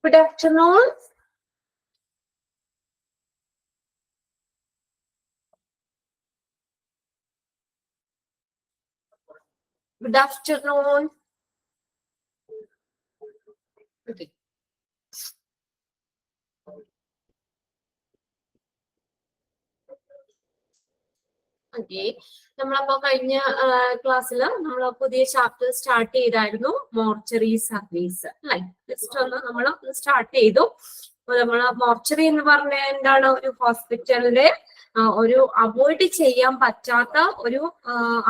Good afternoon. Good afternoon. Okay. Okay, നമ്മളപ്പോ കഴിഞ്ഞ ക്ലാസ്സിൽ നമ്മൾ പുതിയ ചാപ്റ്റർ സ്റ്റാർട്ട് ചെയ്തായിരുന്നു, മോർച്ചറി സർവീസ് അല്ലെ. ജസ്റ്റ് ഒന്ന് നമ്മൾ സ്റ്റാർട്ട് ചെയ്തു. നമ്മൾ മോർച്ചറി എന്ന് പറഞ്ഞ എന്താണ്, ഒരു ഹോസ്പിറ്റലിലെ ഒരു അവോയ്ഡ് ചെയ്യാൻ പറ്റാത്ത ഒരു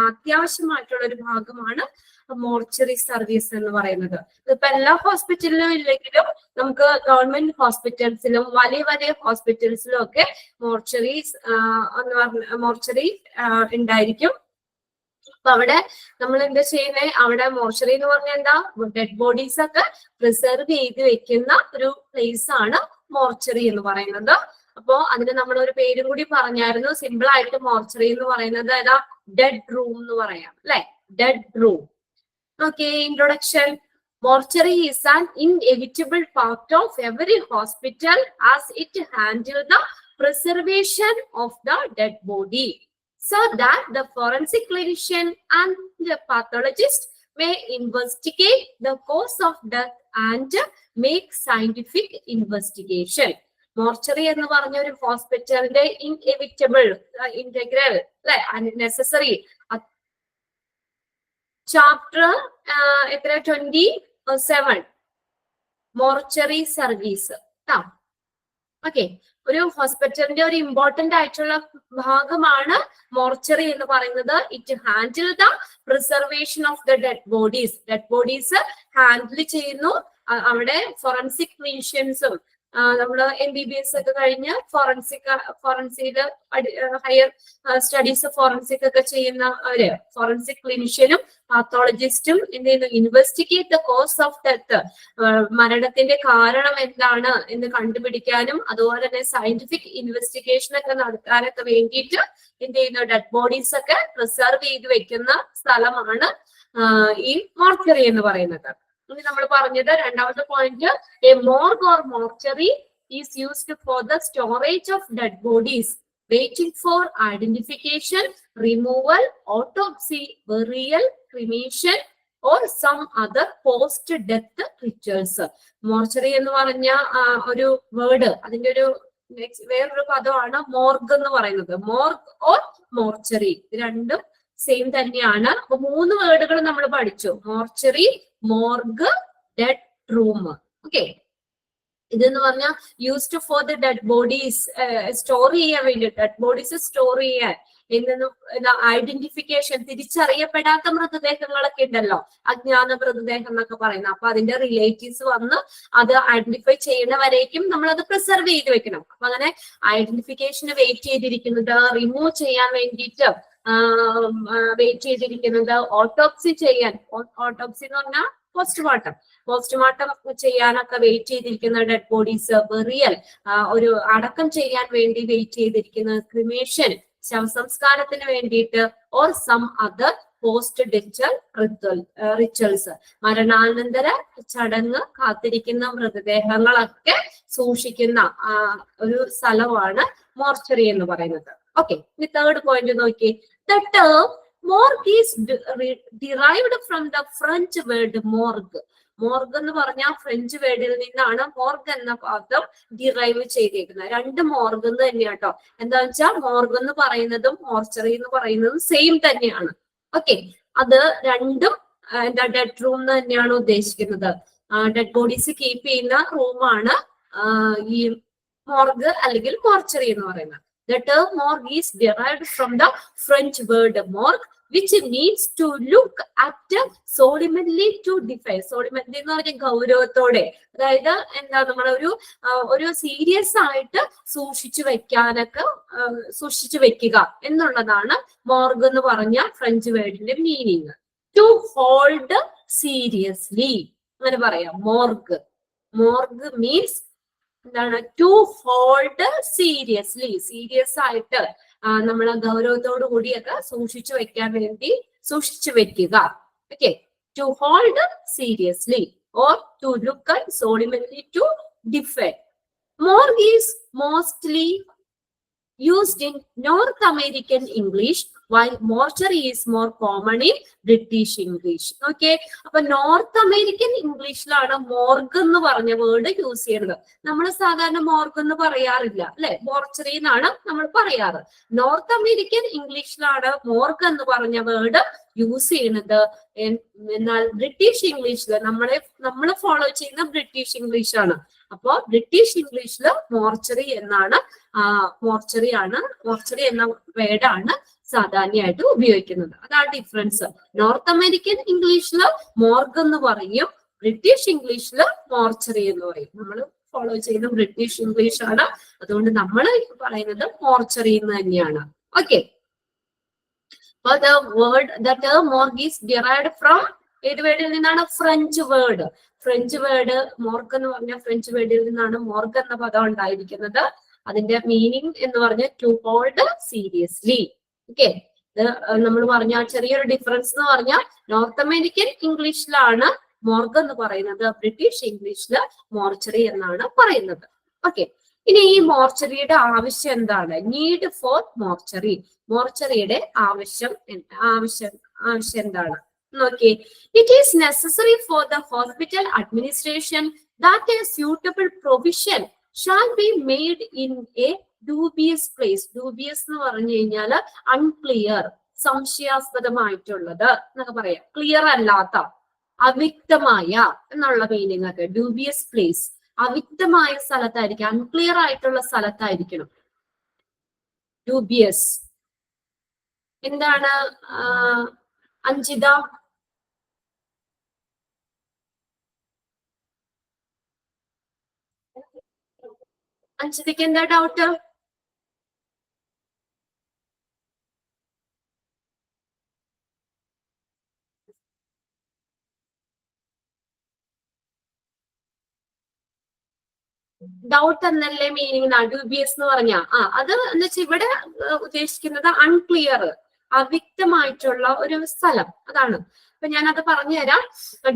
അത്യാവശ്യമായിട്ടുള്ള ഒരു ഭാഗമാണ് മോർച്ചറി സർവീസ് എന്ന് പറയുന്നത്. ഇപ്പൊ എല്ലാ ഹോസ്പിറ്റലിലും ഇല്ലെങ്കിലും നമുക്ക് ഗവൺമെന്റ് ഹോസ്പിറ്റൽസിലും വലിയ വലിയ ഹോസ്പിറ്റൽസിലും ഒക്കെ മോർച്ചറി ഉണ്ടായിരിക്കും. അപ്പൊ അവിടെ നമ്മൾ എന്താ ചെയ്യുന്നത്, അവിടെ മോർച്ചറി എന്ന് പറഞ്ഞാൽ എന്താ, ഡെഡ് ബോഡീസ് ഒക്കെ പ്രിസർവ് ചെയ്ത് വെക്കുന്ന ഒരു പ്ലേസ് ആണ് മോർച്ചറി എന്ന് പറയുന്നത്. അപ്പോ അതിന് നമ്മൾ ഒരു പേരും കൂടി പറഞ്ഞായിരുന്നു. സിമ്പിൾ ആയിട്ട് മോർച്ചറി എന്ന് പറയുന്നത് ഏതാ, ഡെഡ് റൂം എന്ന് പറയാം അല്ലെ, dead room. Okay, introduction. Mortuary is an inevitable part of every hospital as it handles the preservation of the dead body, so that the forensic clinician and the pathologist may investigate the cause of death and make scientific investigation. Mortuary എന്ന് പറഞ്ഞ ഒരു ഹോസ്പിറ്റലിന്റെ inevitable, integral അല്ലെ, necessary chapter എത്ര, 27 mortuary service. Okay, ഒരു ഹോസ്പിറ്റലിന്റെ ഒരു important ആയിട്ടുള്ള ഭാഗമാണ് മോർച്ചറി എന്ന് പറയുന്നത്. It handle the preservation of the dead bodies. Dead bodies handle ചെയ്യുന്നു. അവിടെ ഫോറൻസിക് ക്ലിനിഷ്യൻസും നമ്മൾ MBBS ഒക്കെ കഴിഞ്ഞ് ഫോറൻസിക് ഹയർ സ്റ്റഡീസ് ഫോറൻസിക് ഒക്കെ ചെയ്യുന്നവര്, ഫോറൻസിക് ക്ലിനിഷ്യനും പാത്തോളജിസ്റ്റും എന്ത് ചെയ്യുന്നു, investigate the cause of death, മരണത്തിന്റെ കാരണം എന്താണ് എന്ന് കണ്ടുപിടിക്കാനും അതുപോലെ തന്നെ സയന്റിഫിക് ഇൻവെസ്റ്റിഗേഷൻ ഒക്കെ നടത്താനൊക്കെ വേണ്ടിയിട്ട് എന്ത് ചെയ്യുന്നു, ഡെഡ് ബോഡീസ് ഒക്കെ പ്രിസർവ് ചെയ്ത് വെക്കുന്ന സ്ഥലമാണ് ഈ മോർച്ചറി എന്ന് പറയുന്നത്. ഇനി നമ്മൾ പറഞ്ഞത് രണ്ടാമത്തെ point, a morgue or mortuary is used for the storage of dead bodies waiting for identification, removal, autopsy, burial, cremation or some other post death rituals. Mortuary എന്ന് പറഞ്ഞ ഒരു വേർഡ്, അതിന്റെ ഒരു വേറൊരു പദമാണ് മോർഗ് എന്ന് പറയുന്നത്. മോർഗ് ഓർ മോർച്ചറി രണ്ടും സെയിം തന്നെയാണ്. അപ്പൊ 3 വേർഡുകൾ നമ്മൾ പഠിച്ചു, മോർച്ചറി, മോർഗ്, ഡെഡ് റൂം. ഓക്കെ, ഇതെന്ന് പറഞ്ഞാൽ used for the dead bodies, store ചെയ്യാൻ വേണ്ടി, ഡെഡ് ബോഡീസ് സ്റ്റോർ ചെയ്യാൻ. ഐഡന്റിഫിക്കേഷൻ, തിരിച്ചറിയപ്പെടാത്ത മൃതദേഹങ്ങളൊക്കെ ഉണ്ടല്ലോ, അജ്ഞാത മൃതദേഹം എന്നൊക്കെ പറയുന്നത്. അപ്പൊ അതിന്റെ റിലേറ്റീവ്സ് വന്ന് അത് ഐഡന്റിഫൈ ചെയ്യുന്നവരേക്കും നമ്മൾ അത് പ്രിസർവ് ചെയ്ത് വെക്കണം. അപ്പൊ അങ്ങനെ ഐഡന്റിഫിക്കേഷന് വെയിറ്റ് ചെയ്തിരിക്കുന്നത്, റിമൂവ് ചെയ്യാൻ വേണ്ടിയിട്ട് വെയിറ്റ് ചെയ്തിരിക്കുന്നത്, ഓട്ടോപ്സി ചെയ്യാൻ, ഓട്ടോപ്സി എന്ന് പറഞ്ഞാൽ പോസ്റ്റ്മോർട്ടം ചെയ്യാനൊക്കെ വെയിറ്റ് ചെയ്തിരിക്കുന്ന ഡെഡ് ബോഡീസ്, ബെറിയൽ ഒരു അടക്കം ചെയ്യാൻ വേണ്ടി വെയിറ്റ് ചെയ്തിരിക്കുന്നത്, ക്രിമേഷൻ ശവസംസ്കാരത്തിന് വേണ്ടിയിട്ട്, or some other post death rituals മരണാനന്തര ചടങ്ങ് കാത്തിരിക്കുന്ന മൃതദേഹങ്ങളൊക്കെ സൂക്ഷിക്കുന്ന ഒരു സ്ഥലമാണ് മോർച്ചറി എന്ന് പറയുന്നത്. ഓക്കെ, ഇനി തേർഡ് പോയിന്റ് നോക്കി. The term morgue is derived from the French word morgue. മോർഗ് എന്ന് പറഞ്ഞാൽ ഫ്രഞ്ച് വേർഡിൽ നിന്നാണ് മോർഗ് എന്ന പദം ഡിറൈവ് ചെയ്തേക്കുന്നത്. 2 മോർഗ് എന്ന് തന്നെയാണ് കേട്ടോ. എന്താന്ന് വെച്ചാൽ മോർഗ് എന്ന് പറയുന്നതും മോർച്ചറി എന്ന് പറയുന്നതും സെയിം തന്നെയാണ്. ഓക്കെ, അത് രണ്ടും എന്താ, ഡെഡ് റൂം എന്ന് തന്നെയാണ് ഉദ്ദേശിക്കുന്നത്. ഡെഡ് ബോഡീസ് കീപ്പ് ചെയ്യുന്ന റൂമാണ് ഈ മോർഗ് അല്ലെങ്കിൽ മോർച്ചറി എന്ന് പറയുന്നത്. The term morgue is derived from the French word morgue, which means to look at solemnly, to defy. Solemnly എന്ന് പറഞ്ഞാൽ ഗൗരവത്തോടെ, അതായത് എന്താ, ഒരു സീരിയസ് ആയിട്ട് സൂക്ഷിച്ചു വെക്കുക എന്നുള്ളതാണ് മോർഗ് എന്ന് പറഞ്ഞ ഫ്രഞ്ച് വേർഡിന്റെ മീനിങ്. ടു ഹോൾഡ് സീരിയസ്ലി അങ്ങനെ പറയാം. മോർഗ് മീൻസ് എന്താണ്, ടു ഹോൾഡ് സീരിയസ്ലി, സീരിയസ് ആയിട്ട് നമ്മൾ ഗൗരവത്തോടു കൂടിയൊക്കെ സൂക്ഷിച്ചു വെക്കുക. Okay, to hold seriously or to look at solemnly, to differ. Morgue is mostly used in North American English, while mortuary is more common in British English. Okay, അപ്പൊ north American ഇംഗ്ലീഷിലാണ് മോർഗ് എന്ന് പറഞ്ഞ വേർഡ് യൂസ് ചെയ്യുന്നത്. നമ്മൾ സാധാരണ മോർഗ് എന്ന് പറയാറില്ല അല്ലെ, മോർച്ചറി എന്നാണ് നമ്മൾ പറയാറ്. നോർത്ത് അമേരിക്കൻ ഇംഗ്ലീഷിലാണ് മോർഗ് എന്ന് പറഞ്ഞ വേർഡ് യൂസ് ചെയ്യുന്നത്. എന്നാൽ ബ്രിട്ടീഷ് ഇംഗ്ലീഷിൽ നമ്മൾ ഫോളോ ചെയ്യുന്ന ബ്രിട്ടീഷ് ഇംഗ്ലീഷ് ആണ്. അപ്പോ ബ്രിട്ടീഷ് ഇംഗ്ലീഷില് മോർച്ചറി എന്നാണ്, മോർച്ചറി എന്ന വേർഡാണ് സാധാരണയായിട്ട് ഉപയോഗിക്കുന്നത്. അതാണ് ഡിഫറൻസ്. നോർത്ത് അമേരിക്കൻ ഇംഗ്ലീഷില് മോർഗ് എന്ന് പറയും, ബ്രിട്ടീഷ് ഇംഗ്ലീഷില് മോർച്ചറി എന്ന് പറയും. നമ്മൾ ഫോളോ ചെയ്യുന്ന ബ്രിട്ടീഷ് ഇംഗ്ലീഷ് ആണ്, അതുകൊണ്ട് നമ്മൾ പറയുന്നത് മോർച്ചറി എന്ന് തന്നെയാണ്. Okay, but the term morgue is derived from ഏത് വേർഡിൽ നിന്നാണ്? French word. ഫ്രഞ്ച് വേർഡ് മോർഗ് എന്ന് പറഞ്ഞ ഫ്രഞ്ച് വേർഡിൽ നിന്നാണ് മോർഗ് എന്ന പദം ഉണ്ടായിരിക്കുന്നത്. അതിന്റെ മീനിങ് എന്ന് പറഞ്ഞ ടു ഹോൾഡ് സീരിയസ്ലി. ഓക്കെ, ഇത് നമ്മൾ പറഞ്ഞ ചെറിയൊരു ഡിഫറൻസ് എന്ന് പറഞ്ഞാൽ നോർത്ത് അമേരിക്കൻ ഇംഗ്ലീഷിലാണ് മോർഗ് എന്ന് പറയുന്നത്, ബ്രിട്ടീഷ് ഇംഗ്ലീഷില് മോർച്ചറി എന്നാണ് പറയുന്നത്. ഓക്കെ, ഇനി ഈ മോർച്ചറിയുടെ ആവശ്യം എന്താണ്? Need for mortuary. മോർച്ചറിയുടെ ആവശ്യം എന്താണ് നോക്കിയേ. It is necessary for the hospital administration that A suitable provision shall be made in A dubious place. Dubious എന്ന് പറഞ്ഞു കഴിഞ്ഞാല് അൺക്ലിയർ, സംശയാസ്പദമായിട്ടുള്ളത് എന്നൊക്കെ പറയാം. ക്ലിയർ അല്ലാത്ത, അവ്യക്തമായ എന്നുള്ള മീനിങ് ഒക്കെ. ഡൂബിയസ് പ്ലേസ് അവ്യക്തമായ സ്ഥലത്തായിരിക്കും, അൺക്ലിയർ ആയിട്ടുള്ള സ്ഥലത്തായിരിക്കണം. ഡൂബിയസ് എന്താണ് അഞ്ജിത? അഞ്ജിതയ്ക്ക് എന്താ ഡൗട്ട്? ഡൗട്ട് എന്നല്ലേ മീനിങ്? ഡ്യൂബിയസ് എന്ന് പറഞ്ഞാ അത് എന്ന് വെച്ചാൽ ഇവിടെ ഉദ്ദേശിക്കുന്നത് അൺക്ലിയർ, അവ്യക്തമായിട്ടുള്ള ഒരു സ്ഥലം, അതാണ്. അപ്പൊ ഞാനത് പറഞ്ഞുതരാം.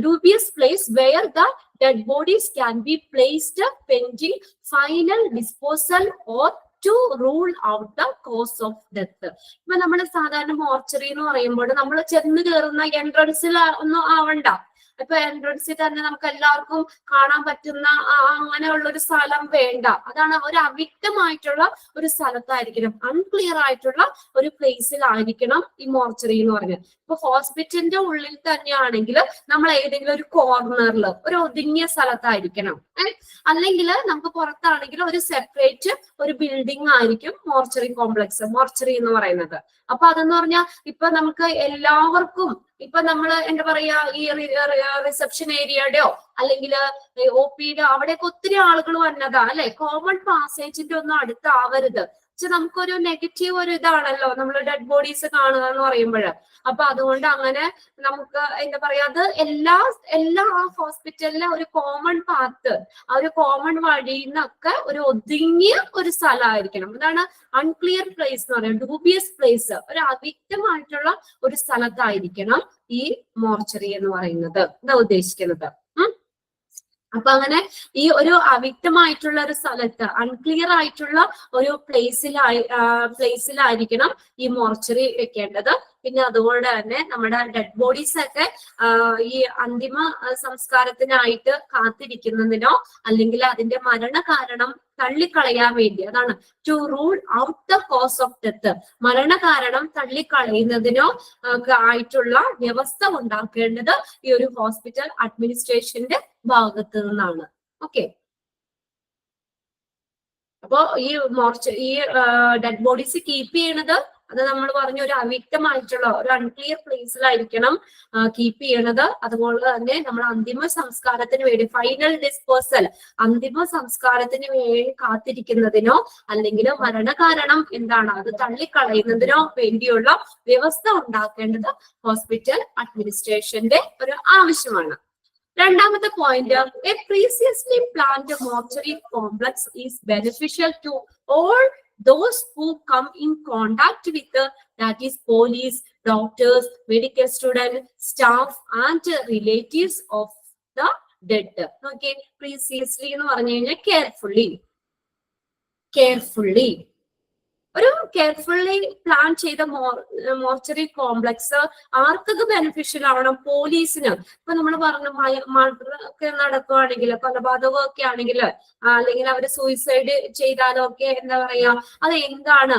Dubious place where the dead bodies can be placed pending final disposal or to rule out the cause of death. ഇപ്പൊ നമ്മൾ സാധാരണ മോർച്ചറി എന്ന് പറയുമ്പോൾ നമ്മൾ ചെന്ന് കയറുന്ന എൻട്രൻസിൽ ഒന്നും ആവണ്ട. ഇപ്പൊ എൻട്രൻസിൽ തന്നെ നമുക്ക് എല്ലാവർക്കും കാണാൻ പറ്റുന്ന അങ്ങനെയുള്ള ഒരു സ്ഥലം വേണ്ട. അതാണ് ഒരു അവ്യക്തമായിട്ടുള്ള ഒരു സ്ഥലത്തായിരിക്കണം, അൺക്ലിയർ ആയിട്ടുള്ള ഒരു പ്ലേസിലായിരിക്കണം ഈ മോർച്ചറി എന്ന് പറഞ്ഞത്. ഇപ്പൊ ഹോസ്പിറ്റലിന്റെ ഉള്ളിൽ തന്നെയാണെങ്കിൽ നമ്മൾ ഏതെങ്കിലും ഒരു കോർണറിൽ ഒരു ഒതുങ്ങിയ സ്ഥലത്തായിരിക്കണം. അല്ലെങ്കിൽ നമുക്ക് പുറത്താണെങ്കിൽ ഒരു സെപ്പറേറ്റ് ഒരു ബിൽഡിംഗ് ആയിരിക്കും മോർച്ചറി കോംപ്ലക്സ്, മോർച്ചറി എന്ന് പറയുന്നത്. അപ്പൊ അതെന്ന് പറഞ്ഞാൽ ഇപ്പൊ നമുക്ക് എല്ലാവർക്കും ഇപ്പൊ നമ്മൾ എന്താ പറയാ ഈ റിസപ്ഷൻ ഏരിയയുടെയോ അല്ലെങ്കിൽ ഒ പിയുടെ അവിടെയൊക്കെ ഒത്തിരി ആളുകൾ വന്നതാ അല്ലെ. കോമൺ പാസേജിന്റെ ഒന്നും അടുത്താവരുത്. നമുക്കൊരു നെഗറ്റീവ് ഒരു ഇതാണല്ലോ നമ്മൾ ഡെഡ് ബോഡീസ് കാണുക എന്ന് പറയുമ്പോൾ. അപ്പൊ അതുകൊണ്ട് അങ്ങനെ നമുക്ക് എന്താ പറയാ, അത് എല്ലാ ഹോസ്പിറ്റലിലെ ഒരു കോമൺ പാത്ത്, ആ ഒരു കോമൺ വഴിയിൽ നിന്നൊക്കെ ഒരു ഒതുങ്ങിയ ഒരു സ്ഥലമായിരിക്കണം. അതാണ് അൺക്ലിയർ പ്ലേസ് എന്ന് പറയുന്നത്. ഡൂബിയസ് പ്ലേസ്, ഒരു അവ്യക്തമായിട്ടുള്ള ഒരു സ്ഥലത്തായിരിക്കണം ഈ മോർച്ചറി എന്ന് പറയുന്നത്. ഇതാ ഉദ്ദേശിക്കുന്നത്. അപ്പൊ അങ്ങനെ ഈ ഒരു അവ്യക്തമായിട്ടുള്ള ഒരു സ്ഥലത്ത്, അൺക്ലിയർ ആയിട്ടുള്ള ഒരു പ്ലേസിലായിരിക്കണം ഈ മോർച്ചറി വെക്കേണ്ടത്. പിന്നെ അതുകൊണ്ട് തന്നെ നമ്മുടെ ഡെഡ് ബോഡീസ് ഒക്കെ ഈ അന്തിമ സംസ്കാരത്തിനായിട്ട് കാത്തിരിക്കുന്നതിനോ അല്ലെങ്കിൽ അതിന്റെ മരണകാരണം തള്ളിക്കളയാൻ വേണ്ടി, അതാണ് to rule out the cause of death, മരണകാരണം തള്ളിക്കളയുന്നതിനോ ആയിട്ടുള്ള വ്യവസ്ഥ ഉണ്ടാക്കേണ്ടത് ഈ ഒരു ഹോസ്പിറ്റൽ അഡ്മിനിസ്ട്രേഷന്റെ ഭാഗത്ത് നിന്നാണ്. ഓക്കെ, അപ്പോ ഈ ഡെഡ് ബോഡീസ് കീപ്പ് ചെയ്യണത് അത് നമ്മൾ പറഞ്ഞ ഒരു അവ്യക്തമായിട്ടുള്ള ഒരു അൺക്ലിയർ പ്ലേസിലായിരിക്കണം കീപ്പ് ചെയ്യണത്. അതുപോലെ തന്നെ നമ്മൾ അന്തിമ സംസ്കാരത്തിന് വേണ്ടി ഫൈനൽ ഡിസ്പോസൽ, അന്തിമ സംസ്കാരത്തിന് വേണ്ടി കാത്തിരിക്കുന്നതിനോ അല്ലെങ്കിൽ മരണകാരണം എന്താണ് അത് തള്ളിക്കളയുന്നതിനോ വേണ്ടിയുള്ള വ്യവസ്ഥ ഉണ്ടാക്കേണ്ടത് ഹോസ്പിറ്റൽ അഡ്മിനിസ്ട്രേഷന്റെ ഒരു ആവശ്യമാണ്. രണ്ടാമത്തെ point, A previously planned mortuary complex is beneficial to all those who come in contact with that is police, doctors, medical student, staff and relatives of the dead. Okay, previously എന്ന് പറഞ്ഞു കഴിഞ്ഞാൽ carefully. Carefully ഒരു carefully plan ചെയ്ത mortuary complex ആർക്കൊക്കെ beneficial ആവണം? പോലീസിന്. ഇപ്പൊ നമ്മൾ പറഞ്ഞു മർഡർ ഒക്കെ നടക്കുകയാണെങ്കിൽ, കൊലപാതകമൊക്കെ ആണെങ്കിൽ, അല്ലെങ്കിൽ അവർ സൂയിസൈഡ് ചെയ്താലോ ഒക്കെ എന്താ പറയാ, അത് എന്താണ്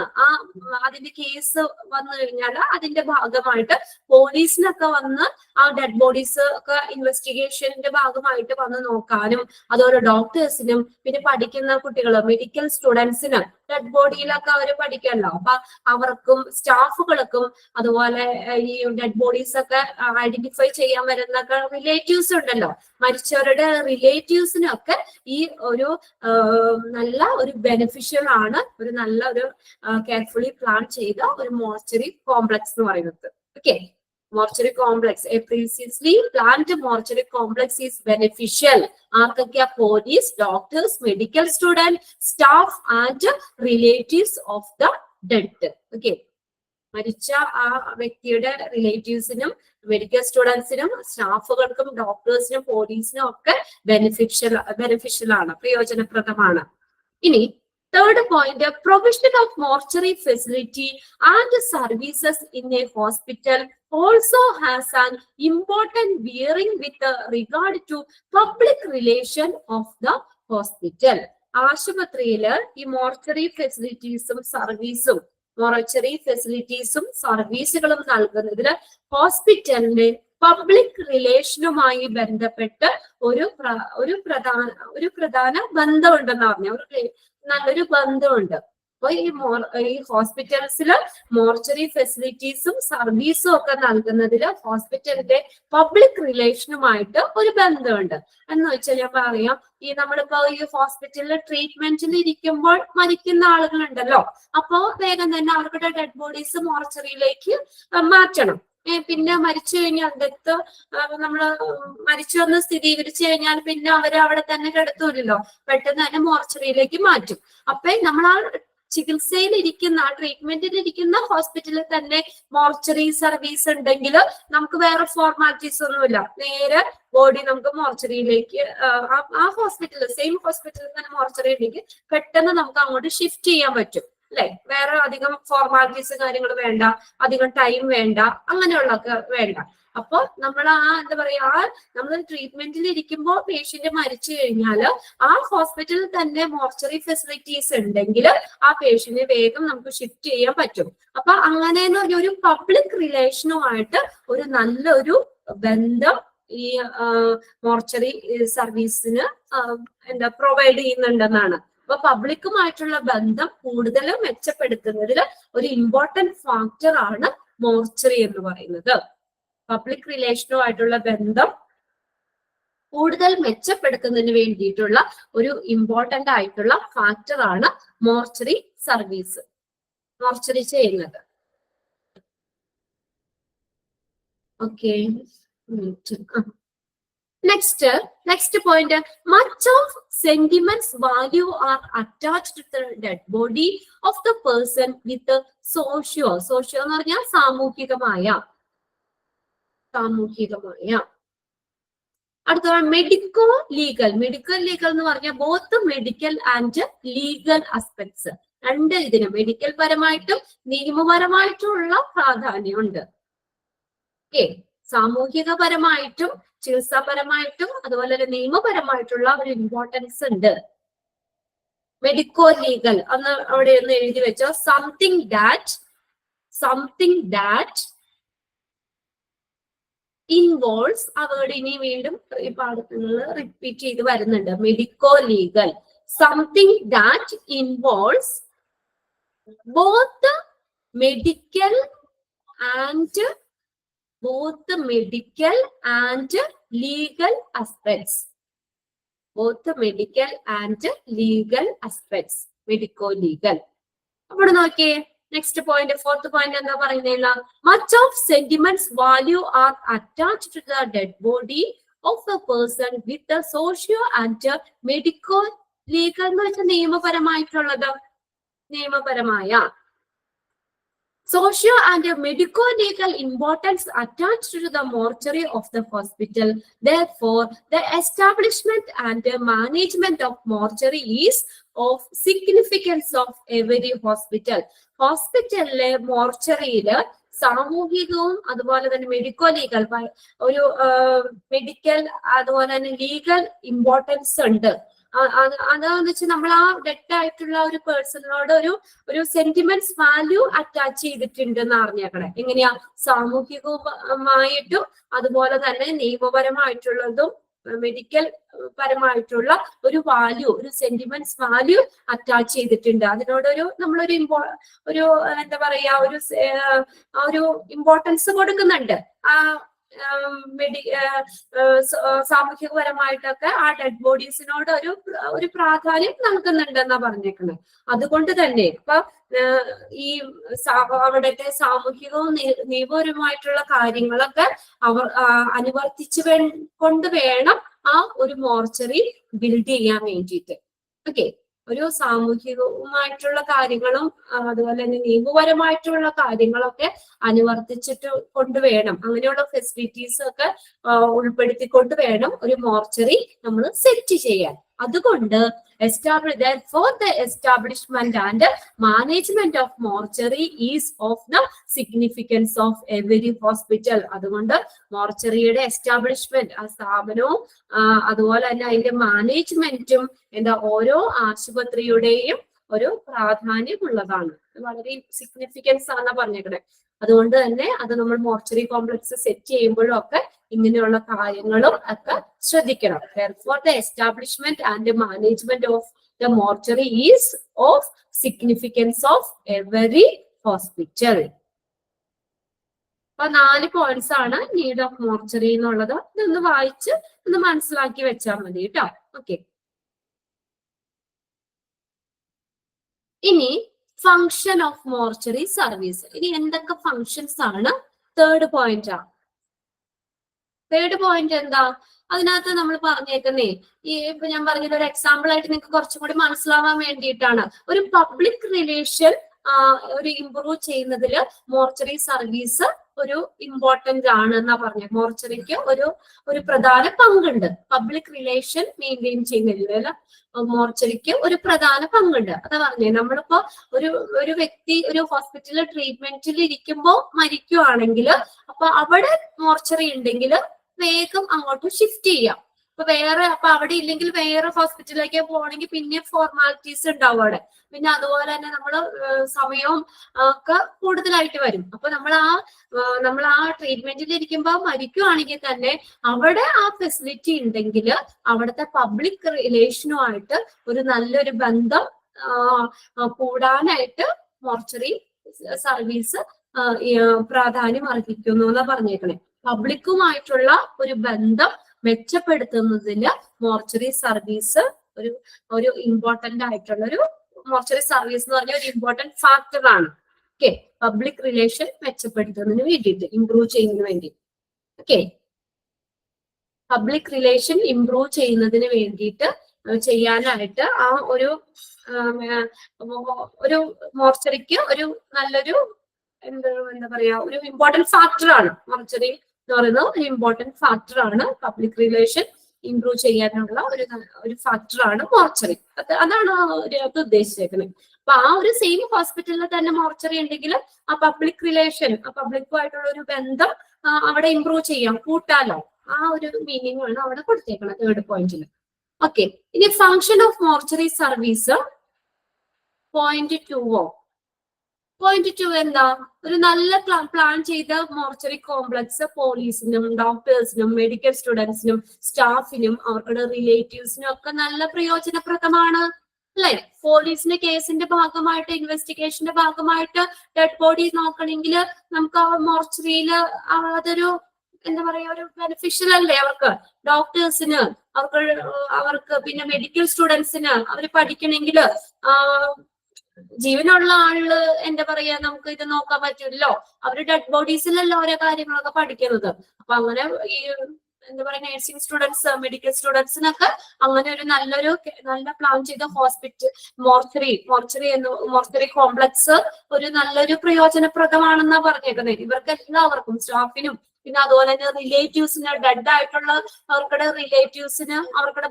അതിന്റെ കേസ് വന്നു കഴിഞ്ഞാൽ അതിന്റെ ഭാഗമായിട്ട് പോലീസിനൊക്കെ വന്ന് ആ ഡെഡ് ബോഡീസ് ഒക്കെ ഇൻവെസ്റ്റിഗേഷന്റെ ഭാഗമായിട്ട് വന്ന് നോക്കാനും, അതുപോലെ ഡോക്ടേഴ്സിനും, പിന്നെ പഠിക്കുന്ന കുട്ടികൾ, മെഡിക്കൽ സ്റ്റുഡൻസിന് ഡെഡ് ബോഡിയിലൊക്കെ അവർ പഠിക്കല്ലോ. അപ്പൊ അവർക്കും സ്റ്റാഫുകൾക്കും അതുപോലെ ഈ ഡെഡ് ബോഡീസ് ഒക്കെ ഐഡന്റിഫൈ ചെയ്യാൻ വരുന്ന റിലേറ്റീവ്സ് ഉണ്ടല്ലോ, മരിച്ചവരുടെ റിലേറ്റീവ്സിനൊക്കെ ഈ ഒരു നല്ല ഒരു ബെനിഫിഷ്യൽ ആണ് ഒരു നല്ല ഒരു കെയർഫുള്ളി പ്ലാൻ ചെയ്ത ഒരു മോർച്ചറി കോംപ്ലക്സ് എന്ന് പറയുന്നത്. Okay, mortuary complex, a previously planned mortuary complex is beneficial. ആർക്കൊക്കെയാ? Police, doctors, medical student, staff and relatives of the dead. Okay, മരിച്ച ആ വ്യക്തിയുടെ റിലേറ്റീവ്സിനും, മെഡിക്കൽ സ്റ്റുഡൻസിനും, സ്റ്റാഫുകൾക്കും, ഡോക്ടേഴ്സിനും, പോലീസിനും ഒക്കെ ബെനിഫിഷ്യൽ ആണ്, പ്രയോജനപ്രദമാണ്. ഇനി third point, provision of mortuary facility and services in a hospital also has an important bearing with regard to public relation of the hospital. ആശുപത്രിയില് ഈ mortuary ഫെസിലിറ്റീസും സർവീസും സർവീസുകളും നൽകുന്നതില് ഹോസ്പിറ്റലിന്റെ പബ്ലിക് റിലേഷനുമായി ബന്ധപ്പെട്ട് ഒരു പ്രധാന ബന്ധമുണ്ടെന്ന് പറഞ്ഞു. അവർക്ക് നല്ലൊരു ബന്ധമുണ്ട്. അപ്പൊ ഈ ഹോസ്പിറ്റൽസില് മോർച്ചറി ഫെസിലിറ്റീസും സർവീസും ഒക്കെ നൽകുന്നതിൽ ഹോസ്പിറ്റലിന്റെ പബ്ലിക് റിലേഷനുമായിട്ട് ഒരു ബന്ധമുണ്ട്. എന്ന് വെച്ചാൽ ഞാൻ പറയാം, ഈ നമ്മളിപ്പോ ഈ ഹോസ്പിറ്റലിൽ ട്രീറ്റ്മെന്റിൽ ഇരിക്കുമ്പോൾ മരിക്കുന്ന ആളുകളുണ്ടല്ലോ, അപ്പോ വേഗം തന്നെ അവരുടെ ഡെഡ് ബോഡീസ് മോർച്ചറിയിലേക്ക് മാറ്റണം. പിന്നെ മരിച്ചു കഴിഞ്ഞാൽ ഡെത്ത് നമ്മള് മരിച്ചു എന്ന് സ്ഥിരീകരിച്ചു കഴിഞ്ഞാൽ പിന്നെ അവര് അവിടെ തന്നെ കിടത്തൂല്ലോ, പെട്ടെന്ന് തന്നെ മോർച്ചറിയിലേക്ക് മാറ്റും. അപ്പൊ നമ്മൾ ആ ചികിത്സയിൽ ഇരിക്കുന്ന, ട്രീറ്റ്മെന്റിൽ ഇരിക്കുന്ന ഹോസ്പിറ്റലിൽ തന്നെ മോർച്ചറി സർവീസ് ഉണ്ടെങ്കിൽ നമുക്ക് വേറെ ഫോർമാലിറ്റീസ് ഒന്നുമില്ല, നേരെ ബോഡി നമുക്ക് മോർച്ചറിയിലേക്ക് ആ ഹോസ്പിറ്റലിൽ, സെയിം ഹോസ്പിറ്റലിൽ തന്നെ മോർച്ചറി ഉണ്ടെങ്കിൽ പെട്ടെന്ന് നമുക്ക് അങ്ങോട്ട് ഷിഫ്റ്റ് ചെയ്യാൻ പറ്റും അല്ലെ. വേറെ അധികം ഫോർമാലിറ്റീസ് കാര്യങ്ങൾ വേണ്ട, അധികം ടൈം വേണ്ട, അങ്ങനെയുള്ളതൊക്കെ വേണ്ട. അപ്പൊ നമ്മൾ എന്താ പറയാ, നമ്മൾ ട്രീറ്റ്മെന്റിൽ ഇരിക്കുമ്പോൾ പേഷ്യന്റ് മരിച്ചു കഴിഞ്ഞാൽ ആ ഹോസ്പിറ്റലിൽ തന്നെ മോർച്ചറി ഫെസിലിറ്റീസ് ഉണ്ടെങ്കിൽ ആ പേഷ്യന്റിനെ വേഗം നമുക്ക് ഷിഫ്റ്റ് ചെയ്യാൻ പറ്റും. അപ്പൊ അങ്ങനെ ഒരു പബ്ലിക് റിലേഷനുമായിട്ട് ഒരു നല്ലൊരു ബന്ധം ഈ മോർച്ചറി സർവീസിന് പ്രൊവൈഡ് ചെയ്യുന്നുണ്ടെന്നാണ്. അപ്പൊ പബ്ലിക്കുമായിട്ടുള്ള ബന്ധം കൂടുതൽ മെച്ചപ്പെടുത്തുന്നതിൽ ഒരു ഇമ്പോർട്ടന്റ് ഫാക്ടർ ആണ് മോർച്ചറി എന്ന് പറയുന്നത്. പബ്ലിക് റിലേഷനുമായിട്ടുള്ള ബന്ധം കൂടുതൽ മെച്ചപ്പെടുത്തുന്നതിന് വേണ്ടിയിട്ടുള്ള ഒരു ഇമ്പോർട്ടന്റ് ആയിട്ടുള്ള ഫാക്ടർ ആണ് മോർച്ചറി സർവീസ്, മോർച്ചറി ചെയ്യുന്നത്. Okay, next point, much of sentiments value are attached to the dead body of the person with the socio എന്ന് പറഞ്ഞാൽ സാമൂഹികമായ. അടുത്ത മെഡിക്കോ ലീഗൽ എന്ന് പറഞ്ഞാൽ both medical and legal aspects. രണ്ട് ഇതിന് മെഡിക്കൽ പരമായിട്ടും നിയമപരമായിട്ടുള്ള പ്രാധാന്യമുണ്ട്. സാമൂഹികപരമായിട്ടും ചികിത്സാപരമായിട്ടും അതുപോലെ തന്നെ നിയമപരമായിട്ടുള്ള ഒരു ഇമ്പോർട്ടൻസ് ഉണ്ട്. മെഡിക്കോ ലീഗൽ അന്ന് അവിടെ ഒന്ന് എഴുതി വെച്ചോ. സംതിങ് ദാറ്റ് ഇൻവോൾവ്സ്, ആ വേർഡ് ഇനി വീണ്ടും ഈ പാഠത്തിൽ റിപ്പീറ്റ് ചെയ്ത് വരുന്നുണ്ട്. Medico legal, something that involves both medical and legal aspects. Medico legal. അപ്പോൾ നോക്കിയേ, നെക്സ്റ്റ് പോയിന്റ്, ഫോർത്ത് പോയിന്റ് എന്താ പറയുന്നില്ല. Much of sentiments value are attached to the dead body of a person with socio and medico legal എന്ന് വെച്ചാൽ നിയമപരമായ Socio and medico-legal importance attached to the mortuary of the hospital. Therefore, the establishment and management of mortuary is of significance of every hospital. ഹോസ്പിറ്റലിലെ മോർച്ചറിയില് സാമൂഹികവും അതുപോലെ തന്നെ medico legal ഒരു medical അതുപോലെ തന്നെ ലീഗൽ ഇമ്പോർട്ടൻസ് ഉണ്ട്. അതാന്ന് വെച്ചാൽ നമ്മൾ ആ ഡെഡ് ആയിട്ടുള്ള ഒരു പേഴ്സണിനോട് ഒരു സെന്റിമെന്റ്സ് വാല്യൂ അറ്റാച്ച് ചെയ്തിട്ടുണ്ട് എന്ന് അറിഞ്ഞേക്കണേ. എങ്ങനെയാ? സാമൂഹികമായിട്ടും അതുപോലെ തന്നെ നിയമപരമായിട്ടുള്ളതും മെഡിക്കൽ പരമായിട്ടുള്ള ഒരു വാല്യൂ, ഒരു സെന്റിമെന്റ്സ് വാല്യൂ അറ്റാച്ച് ചെയ്തിട്ടുണ്ട്. അതിനോടൊരു നമ്മളൊരു ഒരു എന്താ പറയാ ഒരു ഇമ്പോർട്ടൻസ് കൊടുക്കുന്നുണ്ട്. ആ സാമൂഹികപരമായിട്ടൊക്കെ ആ ഡെഡ് ബോഡീസിനോട് ഒരു പ്രാധാന്യം നൽകുന്നുണ്ടെന്നാ പറഞ്ഞേക്കുന്നത്. അതുകൊണ്ട് തന്നെ ഇപ്പൊ ഈ അവിടുത്തെ സാമൂഹികവും നിയമപരമായിട്ടുള്ള കാര്യങ്ങളൊക്കെ അവർ അനുവർത്തിച്ചു കൊണ്ട് വേണം ആ ഒരു മോർച്ചറി ബിൽഡ് ചെയ്യാൻ വേണ്ടിയിട്ട്. ഓക്കെ, ഒരു സാമൂഹികവുമായിട്ടുള്ള കാര്യങ്ങളും അതുപോലെ തന്നെ നിയമപരമായിട്ടുള്ള കാര്യങ്ങളൊക്കെ അനുവർത്തിച്ചിട്ട് കൊണ്ടുവേണം, അങ്ങനെയുള്ള ഫെസിലിറ്റീസ് ഒക്കെ ഉൾപ്പെടുത്തിക്കൊണ്ട് വേണം ഒരു മോർച്ചറി നമ്മൾ സെറ്റ് ചെയ്യാൻ. അതുകൊണ്ട് therefore the establishment and management of mortuary is of the significance of every hospital. അതുകൊണ്ട് മോർച്ചറിയുടെ എസ്റ്റാബ്ലിഷ്മെന്റ്, ആ സ്ഥാപനവും അതുപോലെ തന്നെ അതിന്റെ മാനേജ്മെന്റും എന്താ ഓരോ ആശുപത്രിയുടെയും ഒരു പ്രാധാന്യമുള്ളതാണ്. വളരെ സിഗ്നിഫിക്കൻസ് ആണ് പറഞ്ഞേക്കണേ. അതുകൊണ്ട് തന്നെ അത് നമ്മൾ മോർച്ചറി കോംപ്ലക്സ് സെറ്റ് ചെയ്യുമ്പോഴും ഒക്കെ ഇങ്ങനെയുള്ള കാര്യങ്ങളും ഒക്കെ ശ്രദ്ധിക്കണം. Therefore, the establishment and the management of the mortuary is of significance of every hospital. അപ്പൊ 4 പോയിന്റ്സ് ആണ് നീഡ് ഓഫ് മോർച്ചറി എന്നുള്ളത്. ഇതൊന്ന് വായിച്ച് ഒന്ന് മനസ്സിലാക്കി വെച്ചാൽ മതി കേട്ടോ. ഓക്കെ, ഇനി ഫങ്ഷൻ ഓഫ് മോർച്ചറി സർവീസ്. ഇനി എന്തൊക്കെ ഫങ്ഷൻസ് ആണ്? തേർഡ് പോയിന്റ് ആണ്. തേർഡ് പോയിന്റ് എന്താ? അതിനകത്ത് നമ്മൾ പറഞ്ഞേക്കുന്നേ ഇപ്പൊ ഞാൻ പറഞ്ഞത് ഒരു എക്സാമ്പിൾ ആയിട്ട് നിങ്ങൾക്ക് കുറച്ചും കൂടി മനസ്സിലാവാൻ വേണ്ടിയിട്ടാണ്. ഒരു പബ്ലിക് റിലേഷൻ ഒരു ഇംപ്രൂവ് ചെയ്യുന്നതിൽ മോർച്ചറി സർവീസ് ഒരു ഇമ്പോർട്ടന്റ് ആണ് എന്നാ പറഞ്ഞത്. മോർച്ചറിക്ക് ഒരു പ്രധാന പങ്കുണ്ട്. പബ്ലിക് റിലേഷൻ മെയിൻറ്റെയിൻ ചെയ്യുന്നതിൽ മോർച്ചറിക്ക് ഒരു പ്രധാന പങ്കുണ്ട്. അതാ പറഞ്ഞേ, നമ്മളിപ്പോ ഒരു വ്യക്തി ഒരു ഹോസ്പിറ്റലിൽ ട്രീറ്റ്മെന്റിൽ ഇരിക്കുമ്പോൾ മരിക്കുവാണെങ്കിൽ അപ്പൊ അവിടെ മോർച്ചറി ഉണ്ടെങ്കിൽ വേഗം അങ്ങോട്ട് ഷിഫ്റ്റ് ചെയ്യാം. അപ്പൊ അവിടെ ഇല്ലെങ്കിൽ വേറെ ഹോസ്പിറ്റലിലേക്ക് പോകണമെങ്കിൽ പിന്നെ ഫോർമാലിറ്റീസ് ഉണ്ടാവും അവിടെ. പിന്നെ അതുപോലെ തന്നെ സമയവും ഒക്കെ കൂടുതലായിട്ട് വരും. അപ്പൊ നമ്മൾ ആ ട്രീറ്റ്മെന്റിൽ ഇരിക്കുമ്പോൾ മരിക്കുവാണെങ്കിൽ തന്നെ അവിടെ ആ ഫെസിലിറ്റി ഉണ്ടെങ്കിൽ അവിടുത്തെ പബ്ലിക് റിലേഷനുമായിട്ട് ഒരു നല്ലൊരു ബന്ധം കൂടാനായിട്ട് മോർച്ചറി സർവീസ് പ്രാധാന്യം അർഹിക്കുന്നു എന്നാ പറഞ്ഞേക്കണേ. പബ്ലിക്കുമായിട്ടുള്ള ഒരു ബന്ധം മെച്ചപ്പെടുത്തുന്നതിൽ മോർച്ചറി സർവീസ് ഒരു ഇമ്പോർട്ടന്റ് ആയിട്ടുള്ള ഒരു മോർച്ചറി സർവീസ് എന്ന് പറഞ്ഞ ഒരു ഇമ്പോർട്ടന്റ് ഫാക്ടർ ആണ്. ഓക്കെ, പബ്ലിക് റിലേഷൻ മെച്ചപ്പെടുത്തുന്നതിന് വേണ്ടിയിട്ട്, ഇംപ്രൂവ് ചെയ്യുന്നതിന് വേണ്ടി. ഓക്കെ, പബ്ലിക് റിലേഷൻ ഇംപ്രൂവ് ചെയ്യുന്നതിന് വേണ്ടിയിട്ട് ചെയ്യാനായിട്ട് ആ ഒരു മോർച്ചറിക്ക് ഒരു നല്ലൊരു എന്താ പറയാ ഒരു ഇമ്പോർട്ടന്റ് ഫാക്ടർ ആണ്. മോർച്ചറി എന്ന് പറയുന്നത് ഒരു ഇമ്പോർട്ടന്റ് ഫാക്ടർ ആണ്. പബ്ലിക് റിലേഷൻ ഇംപ്രൂവ് ചെയ്യാനുള്ള ഒരു ഫാക്ടർ ആണ് മോർച്ചറി. അതാണ് അത് ഉദ്ദേശിച്ചേക്കുന്നത്. അപ്പൊ ആ ഒരു സെയിം ഹോസ്പിറ്റലിൽ തന്നെ മോർച്ചറി ഉണ്ടെങ്കിൽ ആ പബ്ലിക് റിലേഷൻ, ആ പബ്ലിക്കുമായിട്ടുള്ള ഒരു ബന്ധം അവിടെ ഇംപ്രൂവ് ചെയ്യാം, കൂട്ടാലോ. ആ ഒരു മീനിങ് ആണ് അവിടെ കൊടുത്തേക്കണം തേർഡ് പോയിന്റിൽ. ഓക്കെ, ഇനി function of mortuary service point 2. Point 2 എന്താ? ഒരു നല്ല പ്ലാൻ ചെയ്ത മോർച്ചറി കോംപ്ലക്സ് പോലീസിനും ഡോക്ടേഴ്സിനും മെഡിക്കൽ സ്റ്റുഡൻസിനും സ്റ്റാഫിനും അവരുടെ റിലേറ്റീവ്സിനും ഒക്കെ നല്ല പ്രയോജനപ്രദമാണ് അല്ലെ? പോലീസിന്റെ കേസിന്റെ ഭാഗമായിട്ട്, ഇൻവെസ്റ്റിഗേഷന്റെ ഭാഗമായിട്ട് ഡെഡ് ബോഡി നോക്കണമെങ്കിൽ നമുക്ക് ആ മോർച്ചറിയിൽ അതൊരു എന്താ പറയാ ഒരു ബെനിഫിഷ്യൽ അല്ലേ അവർക്ക്. ഡോക്ടേഴ്സിന് അവർക്ക് പിന്നെ മെഡിക്കൽ സ്റ്റുഡൻസിന് അവർ പഠിക്കണമെങ്കിൽ ജീവനുള്ള ആള് എന്താ പറയാ നമുക്ക് ഇത് നോക്കാൻ പറ്റില്ലല്ലോ. അവര് ഡെഡ് ബോഡീസിലല്ല ഓരോ കാര്യങ്ങളൊക്കെ പഠിക്കുന്നത്. അപ്പൊ അങ്ങനെ ഈ എന്താ പറയുക നഴ്സിംഗ് സ്റ്റുഡൻസ്, മെഡിക്കൽ സ്റ്റുഡൻസിനൊക്കെ അങ്ങനെ ഒരു നല്ല പ്ലാൻ ചെയ്ത മോർച്ചറി കോംപ്ലക്സ് ഒരു നല്ലൊരു പ്രയോജനപ്രദമാണെന്നാ പറഞ്ഞേക്കുന്നത്. ഇവർക്ക് എല്ലാവർക്കും, സ്റ്റാഫിനും, പിന്നെ അതുപോലെ തന്നെ റിലേറ്റീവ്സിന്, ഡെഡ് ആയിട്ടുള്ള അവർക്കുടെ റിലേറ്റീവ്സിന് അവർക്കുടെ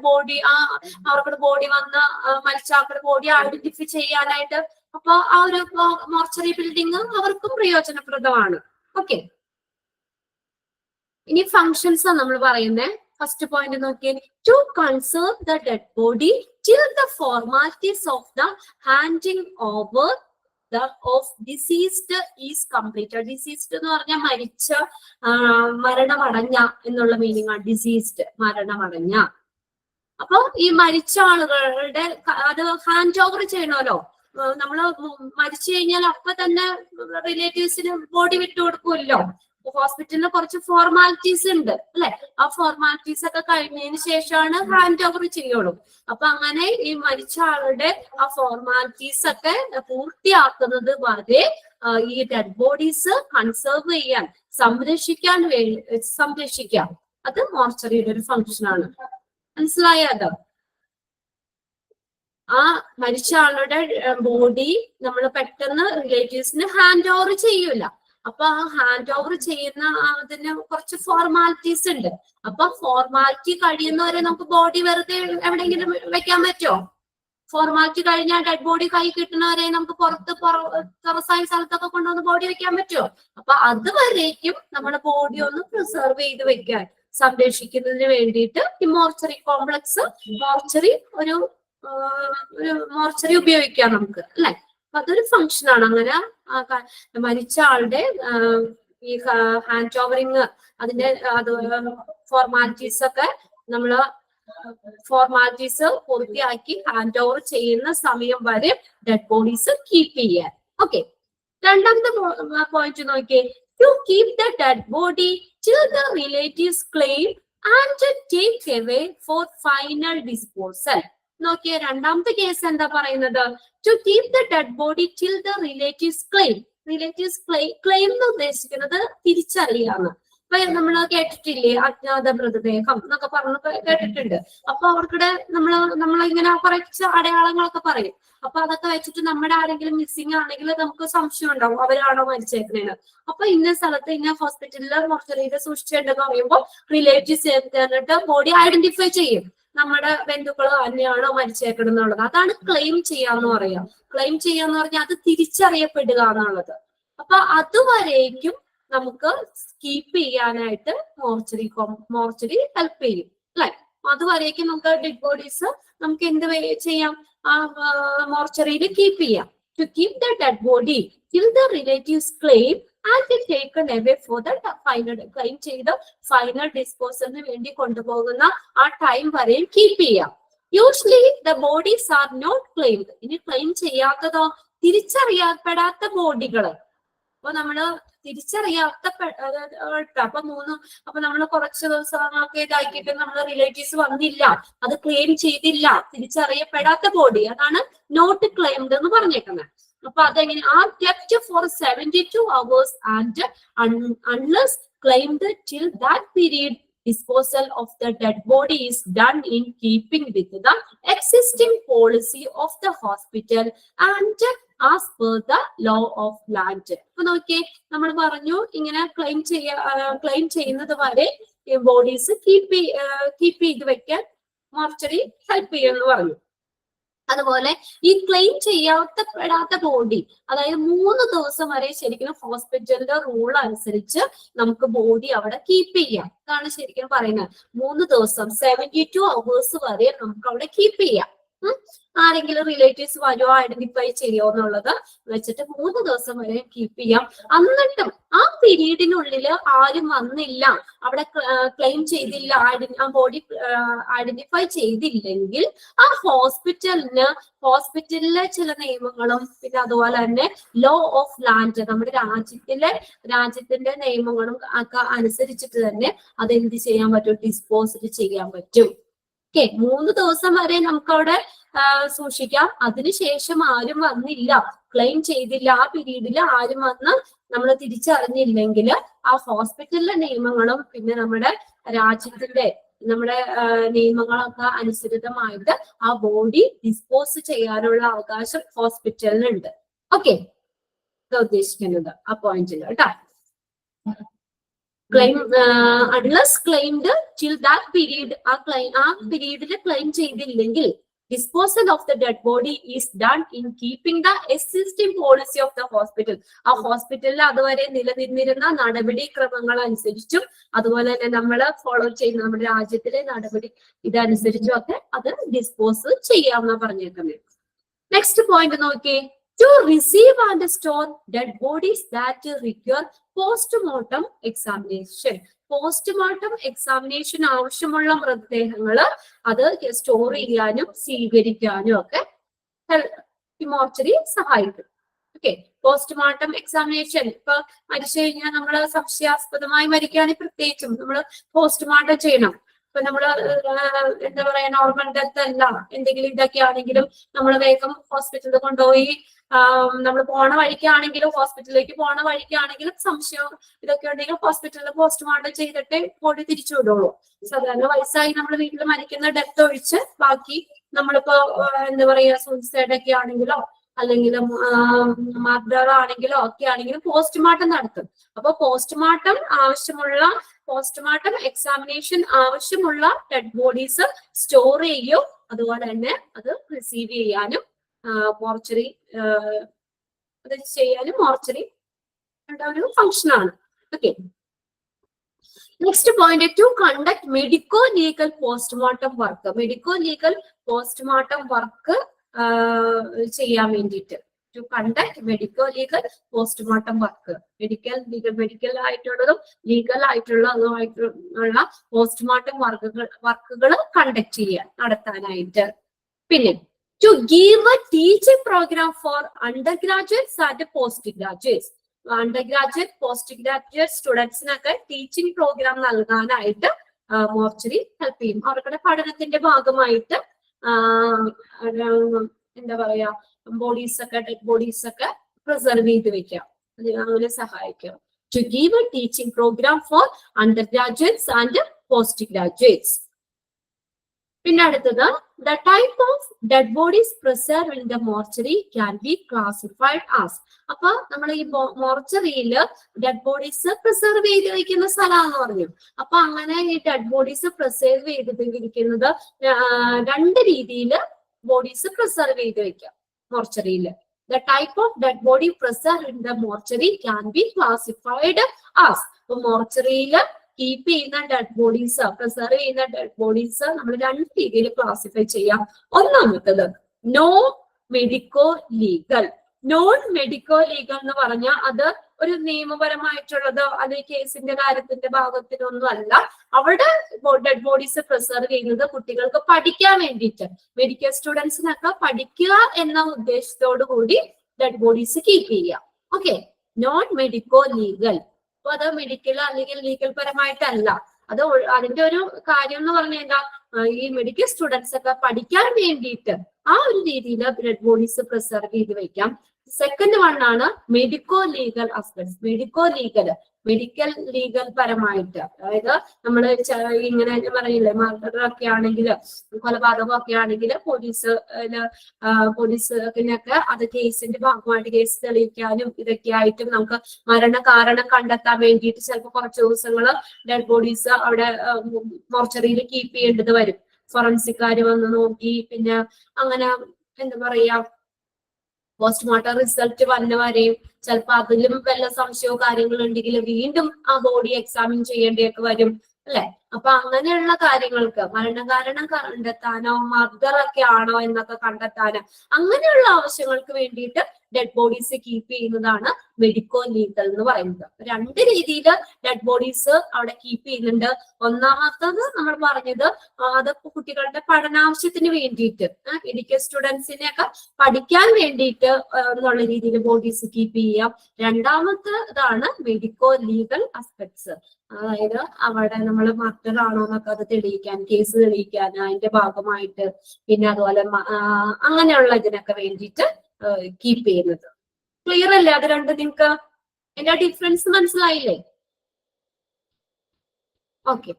ബോഡി വന്ന് മരിച്ച അവരുടെ ബോഡി ഐഡന്റിഫൈ ചെയ്യാനായിട്ട് അപ്പൊ ആ ഒരു മോർച്ചറി ബിൽഡിംഗ് അവർക്കും പ്രയോജനപ്രദമാണ്. ഓക്കെ, ഇനി ഫങ്ഷൻസ് നമ്മൾ പറയുന്നത്. ഫസ്റ്റ് പോയിന്റ് നോക്കിയേ, to conserve the dead body till the formalities of the handing over of deceased is completed. Deceased എന്ന് പറഞ്ഞാൽ മരണമടഞ്ഞ എന്നുള്ള മീനിങ് ആണ് ഡിസീസ്ഡ്, മരണമടഞ്ഞ. അപ്പൊ ഈ മരിച്ച ആളുകളുടെ അത് ഹാൻഡ് ഓവർ ചെയ്യണമല്ലോ. നമ്മള് മരിച്ചു കഴിഞ്ഞാൽ അപ്പൊ തന്നെ റിലേറ്റീവ്സിന് ബോഡി വിട്ടുകൊടുക്കുമല്ലോ. ഹോസ്പിറ്റലിൽ കുറച്ച് ഫോർമാലിറ്റീസ് ഉണ്ട് അല്ലെ, ആ ഫോർമാലിറ്റീസ് ഒക്കെ കഴിഞ്ഞതിന് ശേഷമാണ് ഹാൻഡ് ഓവർ ചെയ്യുള്ളൂ. അപ്പൊ അങ്ങനെ ഈ മരിച്ച ആളുടെ ആ ഫോർമാലിറ്റീസ് ഒക്കെ പൂർത്തിയാക്കുന്നത് വരെ ഈ ഡെഡ് ബോഡീസ് കൺസേർവ് ചെയ്യാൻ, സംരക്ഷിക്കാം. അത് മോർച്ചറിയുടെ ഒരു ഫംഗ്ഷൻ ആണ്. മനസ്സിലായത്? ആ മരിച്ച ആളുടെ ബോഡി നമ്മൾ പെട്ടെന്ന് റിലേറ്റീവ്സിന് ഹാൻഡ് ഓവർ ചെയ്യൂല. അപ്പൊ ആ ഹാൻഡ് ഓവർ ചെയ്യുന്ന അതിന് കുറച്ച് ഫോർമാലിറ്റീസ് ഉണ്ട്. അപ്പൊ ഫോർമാലിറ്റി കഴിയുന്നവരെ നമുക്ക് ബോഡി വെറുതെ എവിടെയെങ്കിലും വെക്കാൻ പറ്റുമോ? ഫോർമാലിറ്റി കഴിഞ്ഞാൽ ഡെഡ് ബോഡി കൈ കിട്ടുന്നവരെ നമുക്ക് തുറസായ സ്ഥലത്തൊക്കെ കൊണ്ടുവന്ന് ബോഡി വെക്കാൻ പറ്റുമോ? അപ്പൊ അതുവരേക്കും നമ്മുടെ ബോഡി ഒന്ന് പ്രിസർവ് ചെയ്ത് വെക്കാൻ, സംരക്ഷിക്കുന്നതിന് വേണ്ടിയിട്ട് ഈ മോർച്ചറി കോംപ്ലക്സ്, ഒരു മോർച്ചറി ഉപയോഗിക്കാം നമുക്ക് അല്ലെ. അപ്പൊ അതൊരു ഫംഗ്ഷൻ ആണ്. അങ്ങനെ മരിച്ച ആളുടെ ഈ ഹാൻഡ് ഓവറിങ്, അതിന്റെ ഫോർമാലിറ്റീസ് ഒക്കെ നമ്മള് ഫോർമാലിറ്റീസ് പൂർത്തിയാക്കി ഹാൻഡ് ഓവർ ചെയ്യുന്ന സമയം വരെ ഡെഡ് ബോഡീസ് കീപ്പ് ചെയ്യാൻ. ഓക്കെ, രണ്ടാമത്തെ പോയിന്റ് നോക്കിയേ, to keep the dead body till the relatives claim and take away for final disposal. നോക്കിയേ, രണ്ടാമത്തെ കേസ് എന്താ പറയുന്നത്? To keep the dead body till the relatives claim. Relatives claim എന്ന് ഉദ്ദേശിക്കുന്നത് തിരിച്ചറിയാന്ന്. ഇപ്പൊ നമ്മൾ കേട്ടിട്ടില്ലേ, അജ്ഞാത മൃതദേഹം എന്നൊക്കെ പറഞ്ഞു കേട്ടിട്ടുണ്ട്. അപ്പൊ അവർക്കിടെ നമ്മളിങ്ങനെ കുറച്ച് അടയാളങ്ങളൊക്കെ പറയും. അപ്പൊ അതൊക്കെ വെച്ചിട്ട് നമ്മുടെ ആരെങ്കിലും മിസ്സിംഗ് ആണെങ്കിൽ നമുക്ക് സംശയം ഉണ്ടാവും, അവരാണോ മരിച്ചേക്കണേന്ന്. അപ്പൊ ഇന്ന സ്ഥലത്ത് ഇന്ന ഹോസ്പിറ്റലില് മോർച്ചറിയിൽ സൂക്ഷിച്ചിട്ടുണ്ടെന്ന് പറയുമ്പോൾ റിലേറ്റീവ്സ് ചേർന്നിട്ട് ബോഡി ഐഡന്റിഫൈ ചെയ്യും, നമ്മുടെ ബന്ധുക്കൾ തന്നെയാണോ മരിച്ചേക്കണം എന്നുള്ളത്. അതാണ് ക്ലെയിം ചെയ്യാന്ന് പറയാം. ക്ലെയിം ചെയ്യാന്ന് പറഞ്ഞാൽ അത് തിരിച്ചറിയപ്പെടുക എന്നുള്ളത്. അപ്പൊ അതുവരേക്കും നമുക്ക് കീപ്പ് ചെയ്യാനായിട്ട് മോർച്ചറി ഹെൽപ്പ് ചെയ്യും അല്ലെ. അതുവരേക്കും നമുക്ക് ഡെഡ് ബോഡീസ് നമുക്ക് എന്ത് ചെയ്യാം, ആ മോർച്ചറിയിൽ കീപ്പ് ചെയ്യാം. To keep the dead body till the relatives claim and taken away for the final, claim ചെയ്ത് ഫൈനൽ ഡിസ്പോസലിന് വേണ്ടി കൊണ്ടുപോകുന്ന ആ ടൈം വരെയും കീപ്പ് ചെയ്യാം. Usually the bodies are not claimed. ഇനി ക്ലെയിം ചെയ്യാത്തതോ, തിരിച്ചറിയപ്പെടാത്ത ബോഡികള്. അപ്പൊ നമ്മള് അപ്പൊ നമ്മള് കുറച്ച് ദിവസങ്ങളൊക്കെ ഇതാക്കിയിട്ട് നമ്മള് റിലേറ്റീവ്സ് വന്നില്ല, അത് ക്ലെയിം ചെയ്തില്ല, തിരിച്ചറിയപ്പെടാത്ത ബോഡി, അതാണ് നോട്ട് ക്ലെയിംഡ് എന്ന് പറഞ്ഞേക്കുന്നത്. അപ്പൊ അതെങ്ങനെ, ആ kept for 72 hours and unless claimed till that period, disposal of the dead body is done in keeping with the existing policy of the hospital and as per the law of land. അപ്പൊ നോക്കിയേ, നമ്മൾ പറഞ്ഞു ഇങ്ങനെ claim ചെയ്യുന്നത് വരെ bodies keep ചെയ്ത് വെക്കാൻ mortuary help ചെയ്യുമെന്ന് പറഞ്ഞു. അതുപോലെ ഈ ക്ലെയിം ചെയ്യാത്തപ്പെടാത്ത ബോഡി, അതായത് 3 ദിവസം വരെ ശരിക്കും ഹോസ്പിറ്റലിന്റെ റൂൾ അനുസരിച്ച് നമുക്ക് ബോഡി അവിടെ കീപ്പ് ചെയ്യാം. അതാണ് ശരിക്കും പറയുന്നത്. 3 ദിവസം 72 hours വരെ നമുക്ക് അവിടെ കീപ്പ് ചെയ്യാം. ആരെങ്കിലും റിലേറ്റീവ്സ് വരുമോ, ഐഡന്റിഫൈ ചെയ്യുമോ എന്നുള്ളത് വെച്ചിട്ട് 3 ദിവസം വരെ കീപ്പ് ചെയ്യാം. എന്നിട്ടും ആ പീരീഡിനുള്ളിൽ ആരും വന്നില്ല, അവിടെ ക്ലെയിം ചെയ്തില്ല, ആ ബോഡി ഐഡന്റിഫൈ ചെയ്തില്ലെങ്കിൽ ആ ഹോസ്പിറ്റലിലെ ചില നിയമങ്ങളും പിന്നെ അതുപോലെ തന്നെ ലോ ഓഫ് ലാൻഡ്, നമ്മുടെ രാജ്യത്തിന്റെ നിയമങ്ങളും ഒക്കെ അനുസരിച്ചിട്ട് തന്നെ അതെന്ത് ചെയ്യാൻ പറ്റും, ഡിസ്പോസ് ചെയ്യാൻ പറ്റും. ഓക്കെ, 3 ദിവസം വരെ നമുക്കവിടെ സൂക്ഷിക്കാം. അതിനുശേഷം ആരും വന്നില്ല, ക്ലെയിം ചെയ്തില്ല, ആ പീരീഡിൽ ആരും വന്ന് നമ്മൾ തിരിച്ചറിഞ്ഞില്ലെങ്കിൽ ആ ഹോസ്പിറ്റലിലെ നിയമങ്ങളും പിന്നെ നമ്മുടെ രാജ്യത്തിന്റെ നമ്മുടെ നിയമങ്ങളൊക്കെ അനുസൃതമായിട്ട് ആ ബോഡി ഡിസ്പോസ് ചെയ്യാനുള്ള അവകാശം ഹോസ്പിറ്റലിനുണ്ട്. ഓക്കെ, ഉദ്ദേശിക്കുന്നത് ആ പോയിന്റിൽ കേട്ടോ. Claim unless claimed till that period, ആ പീരീഡിൽ ക്ലെയിം ചെയ്തില്ലെങ്കിൽ disposal of the dead body is done in keeping the existing policy of the hospital. ആ ഹോസ്പിറ്റലിൽ അതുവരെ നിലനിന്നിരുന്ന നടപടിക്രമങ്ങൾ അനുസരിച്ചും അതുപോലെ തന്നെ നമ്മൾ ഫോളോ ചെയ്യുന്ന നമ്മുടെ രാജ്യത്തിലെ നടപടി ഇതനുസരിച്ചും ഒക്കെ അത് ഡിസ്പോസ് ചെയ്യാമെന്നാ പറഞ്ഞേക്കുന്നത്. നെക്സ്റ്റ് പോയിന്റ് നോക്കിയേ. To receive and store dead bodies that require postmortem examination. Postmortem examination ആവശ്യമുള്ള മൃതദേഹങ്ങള് അത് സ്റ്റോർ ചെയ്യാനും സ്വീകരിക്കാനും ഒക്കെ മോർച്ചറി സഹായിക്കും. ഓക്കെ, പോസ്റ്റ്മോർട്ടം എക്സാമിനേഷൻ ഇപ്പൊ മരിച്ചു കഴിഞ്ഞാൽ നമ്മള് സംശയാസ്പദമായി മരിക്കുകയാണെങ്കിൽ പ്രത്യേകിച്ചും നമ്മള് പോസ്റ്റ്മോർട്ടം ചെയ്യണം. ഇപ്പൊ നമ്മള് എന്താ പറയാ നോർമൽ ഡെത്ത് അല്ല, എന്തെങ്കിലും ഇതൊക്കെ ആണെങ്കിലും നമ്മൾ വേഗം ഹോസ്പിറ്റലിൽ കൊണ്ടുപോയി നമ്മൾ പോണ വഴിക്കാണെങ്കിലും ഹോസ്പിറ്റലിലേക്ക് പോണ വഴിക്കാണെങ്കിലും സംശയം ഇതൊക്കെ ഉണ്ടെങ്കിൽ ഹോസ്പിറ്റലിൽ പോസ്റ്റ്മോർട്ടം ചെയ്തിട്ട് ബോഡി തിരിച്ചു വിടുള്ളൂ. സാധാരണ വയസ്സായി നമ്മൾ വീട്ടിൽ മരിക്കുന്ന ഡെത്ത് ഒഴിച്ച് ബാക്കി നമ്മളിപ്പോ എന്താ പറയാ സൂയിസൈഡ് ഒക്കെ ആണെങ്കിലോ അല്ലെങ്കിൽ മർഡർ ആണെങ്കിലോ ഒക്കെ ആണെങ്കിലും പോസ്റ്റ്മോർട്ടം നടത്തും. അപ്പൊ പോസ്റ്റ്മോർട്ടം എക്സാമിനേഷൻ ആവശ്യമുള്ള ഡെഡ് ബോഡീസ് സ്റ്റോർ ചെയ്യും, അതുപോലെ തന്നെ അത് റിസീവ് ചെയ്യാനും മോർച്ചറി അത് ചെയ്യാനും മോർച്ചറി ഒരു ഫംഗ്ഷൻ ആണ്. Okay, next point to conduct medico legal postmortem work. Medico legal postmortem work ചെയ്യാൻ വേണ്ടിയിട്ട് to conduct medico legal postmortem work. Medical ആയിട്ടുള്ളതും ലീഗൽ ആയിട്ടുള്ള പോസ്റ്റ്മോർട്ടം വർക്കുകൾ കണ്ടക്ട് ചെയ്യാൻ നടത്താനായിട്ട്. പിന്നെ to give a teaching program for undergraduates and postgraduates. Undergraduate, postgraduate സ്റ്റുഡൻസിനൊക്കെ teaching programme നൽകാനായിട്ട് മോർച്ചറി ഹെൽപ്പ് ചെയ്യും. അവരുടെ പഠനത്തിന്റെ ഭാഗമായിട്ട് എന്താ പറയാ ഡെഡ് ബോഡീസ് ഒക്കെ പ്രിസർവ് ചെയ്ത് വെക്കാം, അങ്ങനെ സഹായിക്കാം. To give a teaching program for undergraduates and postgraduates. പിന്നെ അടുത്തത് the type of dead bodies preserved in the mortuary can be classified as. അപ്പൊ നമ്മൾ ഈ മോർച്ചറിയിൽ ഡെഡ് ബോഡീസ് പ്രിസർവ് ചെയ്ത് വെക്കുന്ന സ്ഥലമാണെന്ന് പറഞ്ഞു. അപ്പൊ അങ്ങനെ ഈ ഡെഡ് ബോഡീസ് പ്രിസർവ് ചെയ്തിരിക്കുന്നത് രണ്ട് രീതിയിൽ ബോഡീസ് പ്രിസർവ് ചെയ്ത് വെക്കാം മോർച്ചറിയിൽ. The type of dead body preserved in the mortuary can be classified as. അപ്പൊ മോർച്ചറിയിൽ കീപ്പ് ചെയ്യുന്ന ഡെഡ് ബോഡീസ്, പ്രിസർവ് ചെയ്യുന്ന ഡെഡ് ബോഡീസ് നമ്മൾ രണ്ട് രീതിയിൽ ക്ലാസിഫൈ ചെയ്യാം. ഒന്നാമത്തത് non medico legal. Non medico legal എന്ന് പറഞ്ഞാൽ അത് ഒരു നിയമപരമായിട്ടുള്ളതോ അല്ലെങ്കിൽ കേസിന്റെ കാര്യത്തിന്റെ ഭാഗത്തിനൊന്നും അല്ല. അവിടെ ഡെഡ് ബോഡീസ് പ്രിസർവ് ചെയ്യുന്നത് കുട്ടികൾക്ക് പഠിക്കാൻ വേണ്ടിയിട്ട്, മെഡിക്കൽ സ്റ്റുഡൻസിനൊക്കെ പഠിക്കുക എന്ന ഉദ്ദേശത്തോടു കൂടി ഡെഡ് ബോഡീസ് കീപ്പ് ചെയ്യാം. Okay, non medico legal. അപ്പൊ അത് മെഡിക്കൽ അല്ലെങ്കിൽ ലീഗൽ പരമായിട്ടല്ല. അത് അതിന്റെ ഒരു കാര്യം എന്ന് പറഞ്ഞാൽ എന്താ, ഈ മെഡിക്കൽ സ്റ്റുഡൻസ് ഒക്കെ പഠിക്കാൻ വേണ്ടിയിട്ട് ആ ഒരു രീതിയിൽ ഡെഡ് ബോഡീസ് പ്രിസർവ് ചെയ്ത് വെക്കാം. സെക്കൻഡ് വൺ ആണ് medico legal aspects. Medical legal പരമായിട്ട്, അതായത് നമ്മൾ ഇങ്ങനെ പറയില്ലേ മർഡർ ഒക്കെ ആണെങ്കിൽ, കൊലപാതകം ഒക്കെ ആണെങ്കിൽ പോലീസിനൊക്കെ അത് കേസിന്റെ ഭാഗമായിട്ട് കേസ് തെളിയിക്കാനും ഇതൊക്കെ ആയിട്ടും നമുക്ക് മരണകാരണം കണ്ടെത്താൻ വേണ്ടിയിട്ട് ചിലപ്പോൾ കുറച്ച് ദിവസങ്ങൾ ഡെഡ് ബോഡീസ് അവിടെ മോർച്ചറിയിൽ കീപ്പ് ചെയ്യേണ്ടത് വരും. ഫോറൻസിക്കാര് വന്ന് നോക്കി പിന്നെ അങ്ങനെ എന്താ പറയാ പോസ്റ്റ്മോർട്ടം റിസൾട്ട് വന്നവരെയും ചിലപ്പോൾ അതിലും വല്ല സംശയവും കാര്യങ്ങളുണ്ടെങ്കിൽ വീണ്ടും ആ ബോഡി എക്സാമിൻ ചെയ്യേണ്ടിയൊക്കെ വരും അല്ലെ. അപ്പൊ അങ്ങനെയുള്ള കാര്യങ്ങൾക്ക് മരണകാരണം കണ്ടെത്താനോ മർഡർ ഒക്കെ ആണോ എന്നൊക്കെ കണ്ടെത്താനോ അങ്ങനെയുള്ള ആവശ്യങ്ങൾക്ക് വേണ്ടിയിട്ട് ഡെഡ് ബോഡീസ് കീപ്പ് ചെയ്യുന്നതാണ് മെഡിക്കോ ലീഗൽ എന്ന് പറയുന്നത്. രണ്ട് രീതിയിൽ ഡെഡ് ബോഡീസ് അവിടെ കീപ്പ് ചെയ്യുന്നുണ്ട്. ഒന്നാമത്തത് നമ്മൾ പറഞ്ഞത് അതൊക്കെ കുട്ടികളുടെ പഠനാവശ്യത്തിന് വേണ്ടിയിട്ട്, മെഡിക്കൽ സ്റ്റുഡൻസിനെയൊക്കെ പഠിക്കാൻ വേണ്ടിയിട്ട് എന്നുള്ള രീതിയിൽ ബോഡീസ് കീപ്പ് ചെയ്യാം. രണ്ടാമത്തെ ഇതാണ് മെഡിക്കോ ലീഗൽ ആസ്പെക്ട്സ്, അതായത് അവിടെ നമ്മൾ മർഡർ ആണോ എന്നൊക്കെ അത് തെളിയിക്കാൻ, കേസ് തെളിയിക്കാൻ അതിന്റെ ഭാഗമായിട്ട്, പിന്നെ അതുപോലെ അങ്ങനെയുള്ള ഇതിനൊക്കെ വേണ്ടിയിട്ട് കീപ്പ് ചെയ്യുന്നത്. ക്ലിയർ അല്ലേ അത് രണ്ട്? നിങ്ങൾക്ക് എന്റെ ഡിഫറൻസ് മനസ്സിലായില്ലേ? ഓക്കെ,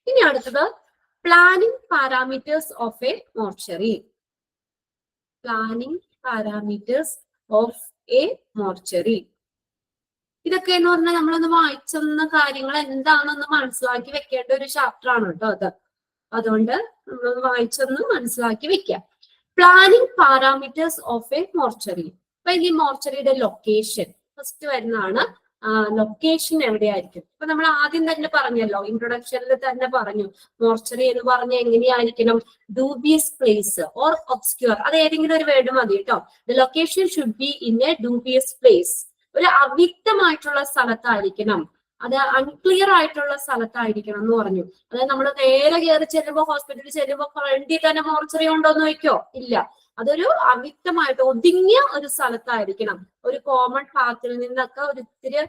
ഇനി അടുത്തത് planning parameters of A mortuary. Planning parameters of A mortuary. ഇതൊക്കെ എന്ന് പറഞ്ഞാൽ നമ്മളൊന്ന് വായിച്ചെന്ന കാര്യങ്ങൾ എന്താണെന്ന് മനസ്സിലാക്കി വെക്കേണ്ട ഒരു ചാപ്റ്റർ ആണ് കേട്ടോ അത്. അതുകൊണ്ട് നമ്മളൊന്ന് വായിച്ചൊന്ന് മനസ്സിലാക്കി വെക്കാം. Planning parameters of A mortuary. അപ്പൊ ഈ മോർച്ചറിയുടെ ലൊക്കേഷൻ ഫസ്റ്റ് വരുന്നതാണ്. ലൊക്കേഷൻ എവിടെയായിരിക്കും? ഇപ്പൊ നമ്മൾ ആദ്യം തന്നെ പറഞ്ഞല്ലോ, ഇൻട്രൊഡക്ഷനിൽ തന്നെ പറഞ്ഞു, മോർച്ചറി എന്ന് പറഞ്ഞ എങ്ങനെയായിരിക്കണം? ഡൂബിയസ് പ്ലേസ് ഓർ ഒബ്സ്ക്യൂർ, അത് ഏതെങ്കിലും ഒരു വേർഡ് മതി കേട്ടോ. The location should be in A dubious place, ഒരു അവ്യക്തമായിട്ടുള്ള സ്ഥലത്തായിരിക്കണം, അത് അൺക്ലിയർ ആയിട്ടുള്ള സ്ഥലത്തായിരിക്കണം എന്ന് പറഞ്ഞു. അതായത് നമ്മൾ നേരെ കയറി ചെല്ലുമ്പോ, ഹോസ്പിറ്റലിൽ ചെല്ലുമ്പോ ഫ്രണ്ടിൽ തന്നെ മോർച്ചറി ഉണ്ടോന്ന് ചോദിക്കോ? ഇല്ല. അതൊരു അവ്യക്തമായിട്ട് ഒതുങ്ങിയ ഒരു സ്ഥലത്തായിരിക്കണം. ഒരു കോമൺ പാത്തിൽ നിന്നൊക്കെ ഇത്തിരി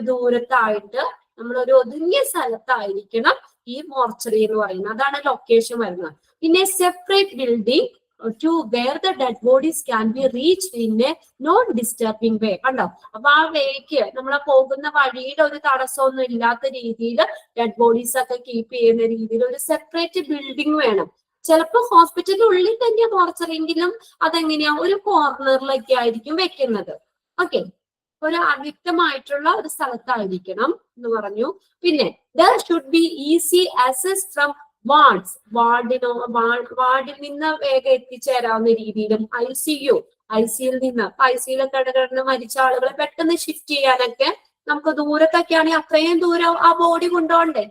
ദൂരത്തായിട്ട് നമ്മൾ ഒരു ഒതുങ്ങിയ സ്ഥലത്തായിരിക്കണം ഈ മോർച്ചറി എന്ന് പറയുന്നത്. അതാണ് ലൊക്കേഷൻ വരുന്നത്. പിന്നെ separate building to where the dead bodies can be reached in a non-disturbing way. കണ്ടോ? അപ്പൊ ആ വേക്ക് നമ്മളെ പോകുന്ന വഴിയിൽ ഒരു തടസ്സമൊന്നും ഇല്ലാത്ത രീതിയിൽ ഡെഡ് ബോഡീസ് ഒക്കെ കീപ്പ് ചെയ്യുന്ന രീതിയിൽ ഒരു സെപ്പറേറ്റ് ബിൽഡിംഗ് വേണം. ചിലപ്പോൾ ഹോസ്പിറ്റലിന്റെ ഉള്ളിൽ തന്നെ മോർച്ചറിയെങ്കിലും അതെങ്ങനെയാ, ഒരു കോർണറിലൊക്കെ ആയിരിക്കും വെക്കുന്നത്. ഓക്കെ, ഒരു അവ്യക്തമായിട്ടുള്ള ഒരു സ്ഥലത്തായിരിക്കണം എന്ന് പറഞ്ഞു. പിന്നെ there should be easy access from വാർഡിൽ നിന്ന് വേഗം എത്തിച്ചേരാവുന്ന രീതിയിലും ഐസിയിൽ നിന്ന്, ഐസിയിലൊക്കെ കിടന്ന് മരിച്ച ആളുകളെ പെട്ടെന്ന് ഷിഫ്റ്റ് ചെയ്യാനൊക്കെ നമുക്ക് ദൂരത്തൊക്കെയാണെങ്കിൽ അത്രയും ദൂരം ആ ബോഡി കൊണ്ടുപോകണ്ടേ.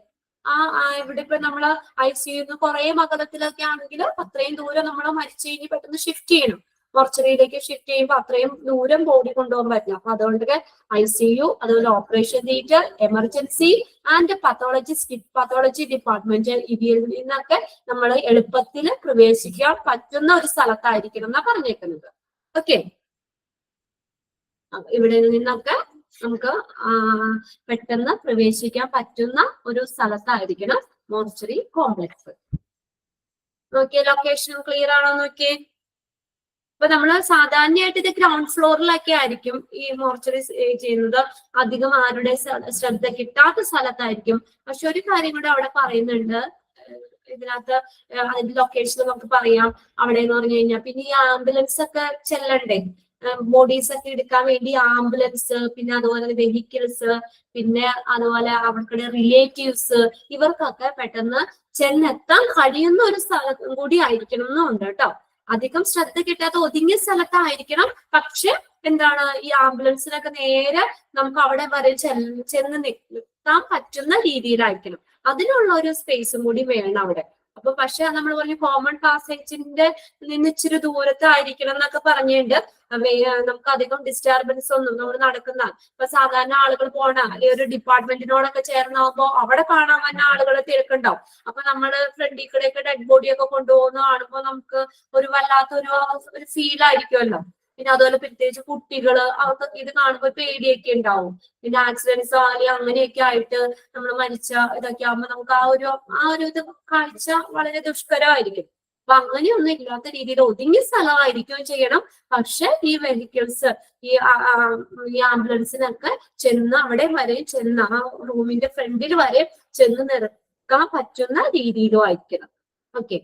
ഇവിടെ ഇപ്പൊ നമ്മള് ഐസിയുന്ന് കുറെ അകലത്തിലൊക്കെ ആണെങ്കിൽ അത്രയും ദൂരം നമ്മൾ മരിച്ചു കഴിഞ്ഞ് പെട്ടെന്ന് ഷിഫ്റ്റ് ചെയ്യണം. മോർച്ചറിയിലേക്ക് ഷിഫ്റ്റ് ചെയ്യുമ്പോൾ അത്രയും ദൂരം ബോഡി കൊണ്ടുപോകാൻ പറ്റില്ല. അപ്പൊ അതുകൊണ്ട് ICU, അതുപോലെ operation theatre, emergency and pathology department, ഇതിൽ നിന്നൊക്കെ നമ്മൾ എളുപ്പത്തിൽ പ്രവേശിക്കാൻ പറ്റുന്ന ഒരു സ്ഥലത്തായിരിക്കണം എന്നാ പറഞ്ഞേക്കുന്നത്. ഓക്കെ, ഇവിടെ നിന്നൊക്കെ നമുക്ക് പെട്ടെന്ന് പ്രവേശിക്കാൻ പറ്റുന്ന ഒരു സ്ഥലത്തായിരിക്കണം മോർച്ചറി കോംപ്ലക്സ്. നോക്കിയേ, ലൊക്കേഷൻ ക്ലിയർ ആണോ നോക്കിയേ. അപ്പൊ നമ്മള് സാധാരണയായിട്ട് ഇത് ഗ്രൗണ്ട് ഫ്ലോറിലൊക്കെ ആയിരിക്കും ഈ മോർച്ചറി ചെയ്യുന്നത്. അധികം ആരുടെ ശ്രദ്ധ കിട്ടാത്ത സ്ഥലത്തായിരിക്കും. പക്ഷെ ഒരു കാര്യം കൂടെ അവിടെ പറയുന്നുണ്ട് ഇതിനകത്ത്, അതിന്റെ ലൊക്കേഷൻ നമുക്ക് പറയാം. അവിടെ എന്ന് പറഞ്ഞു കഴിഞ്ഞാൽ പിന്നെ ഈ ആംബുലൻസ് ഒക്കെ ചെല്ലണ്ടേ, ബോഡീസ് ഒക്കെ എടുക്കാൻ വേണ്ടി ആംബുലൻസ്, പിന്നെ അതുപോലെ വെഹിക്കിൾസ്, പിന്നെ അതുപോലെ അവർക്കുടെ റിലേറ്റീവ്സ്, ഇവർക്കൊക്കെ പെട്ടെന്ന് ചെന്നെത്താൻ കഴിയുന്ന ഒരു സ്ഥലം കൂടി ആയിരിക്കണം എന്നുണ്ട് കേട്ടോ. അധികം ശ്രദ്ധ കിട്ടാത്ത ഒതുങ്ങിയ സ്ഥലത്തായിരിക്കണം. പക്ഷെ എന്താണ്, ഈ ആംബുലൻസിനൊക്കെ നേരെ നമുക്ക് അവിടെ വരെ ചെന്ന് നിർത്താൻ പറ്റുന്ന രീതിയിലായിരിക്കണം. അതിനുള്ള ഒരു സ്പേസും കൂടി വേണം അവിടെ. അപ്പൊ പക്ഷെ നമ്മൾ പറഞ്ഞു കോമൺ പാസേജിന്റെ നിന്ന് ഇച്ചിരി ദൂരത്തായിരിക്കണം എന്നൊക്കെ പറഞ്ഞിട്ടുണ്ട്. നമുക്ക് അധികം ഡിസ്റ്റർബൻസ് ഒന്നും നമ്മൾ നടക്കുന്ന, ഇപ്പൊ സാധാരണ ആളുകൾ പോണ അല്ലെങ്കിൽ ഒരു ഡിപ്പാർട്ട്മെന്റിനോടൊക്കെ ചേർന്നാകുമ്പോ അവിടെ കാണാൻ വന്ന ആളുകളെ തിരക്കുണ്ടാവും. അപ്പൊ നമ്മള് ഫ്രണ്ടിൽ കൂടെയൊക്കെ ഡെഡ് ബോഡിയൊക്കെ കൊണ്ടുപോകുന്ന കാണുമ്പോൾ നമുക്ക് ഒരു വല്ലാത്തൊരു ഫീൽ ആയിരിക്കുമല്ലോ. പിന്നെ അതുപോലെ പ്രത്യേകിച്ച് കുട്ടികള് അവർക്ക് ഇത് കാണുമ്പോൾ പേടിയൊക്കെ ഉണ്ടാവും. പിന്നെ ആക്സിഡൻസ് അല്ലെങ്കിൽ അങ്ങനെയൊക്കെ ആയിട്ട് നമ്മൾ മരിച്ച ഇതൊക്കെ ആകുമ്പോൾ നമുക്ക് ആ ഒരു ഇത് കാഴ്ച വളരെ ദുഷ്കരമായിരിക്കും. അപ്പൊ അങ്ങനെയൊന്നും ഇല്ലാത്ത രീതിയിൽ ഒതുങ്ങിയ സ്ഥലമായിരിക്കുകയും ചെയ്യണം. പക്ഷെ ഈ വെഹിക്കിൾസ്, ഈ ആംബുലൻസിനൊക്കെ ചെന്ന് അവിടെ വരെ ചെന്ന് ആ റൂമിന്റെ ഫ്രണ്ടിൽ വരെ ചെന്ന് നിർത്താൻ പറ്റുന്ന രീതിയിലും ആയിരിക്കണം. ഓക്കെ,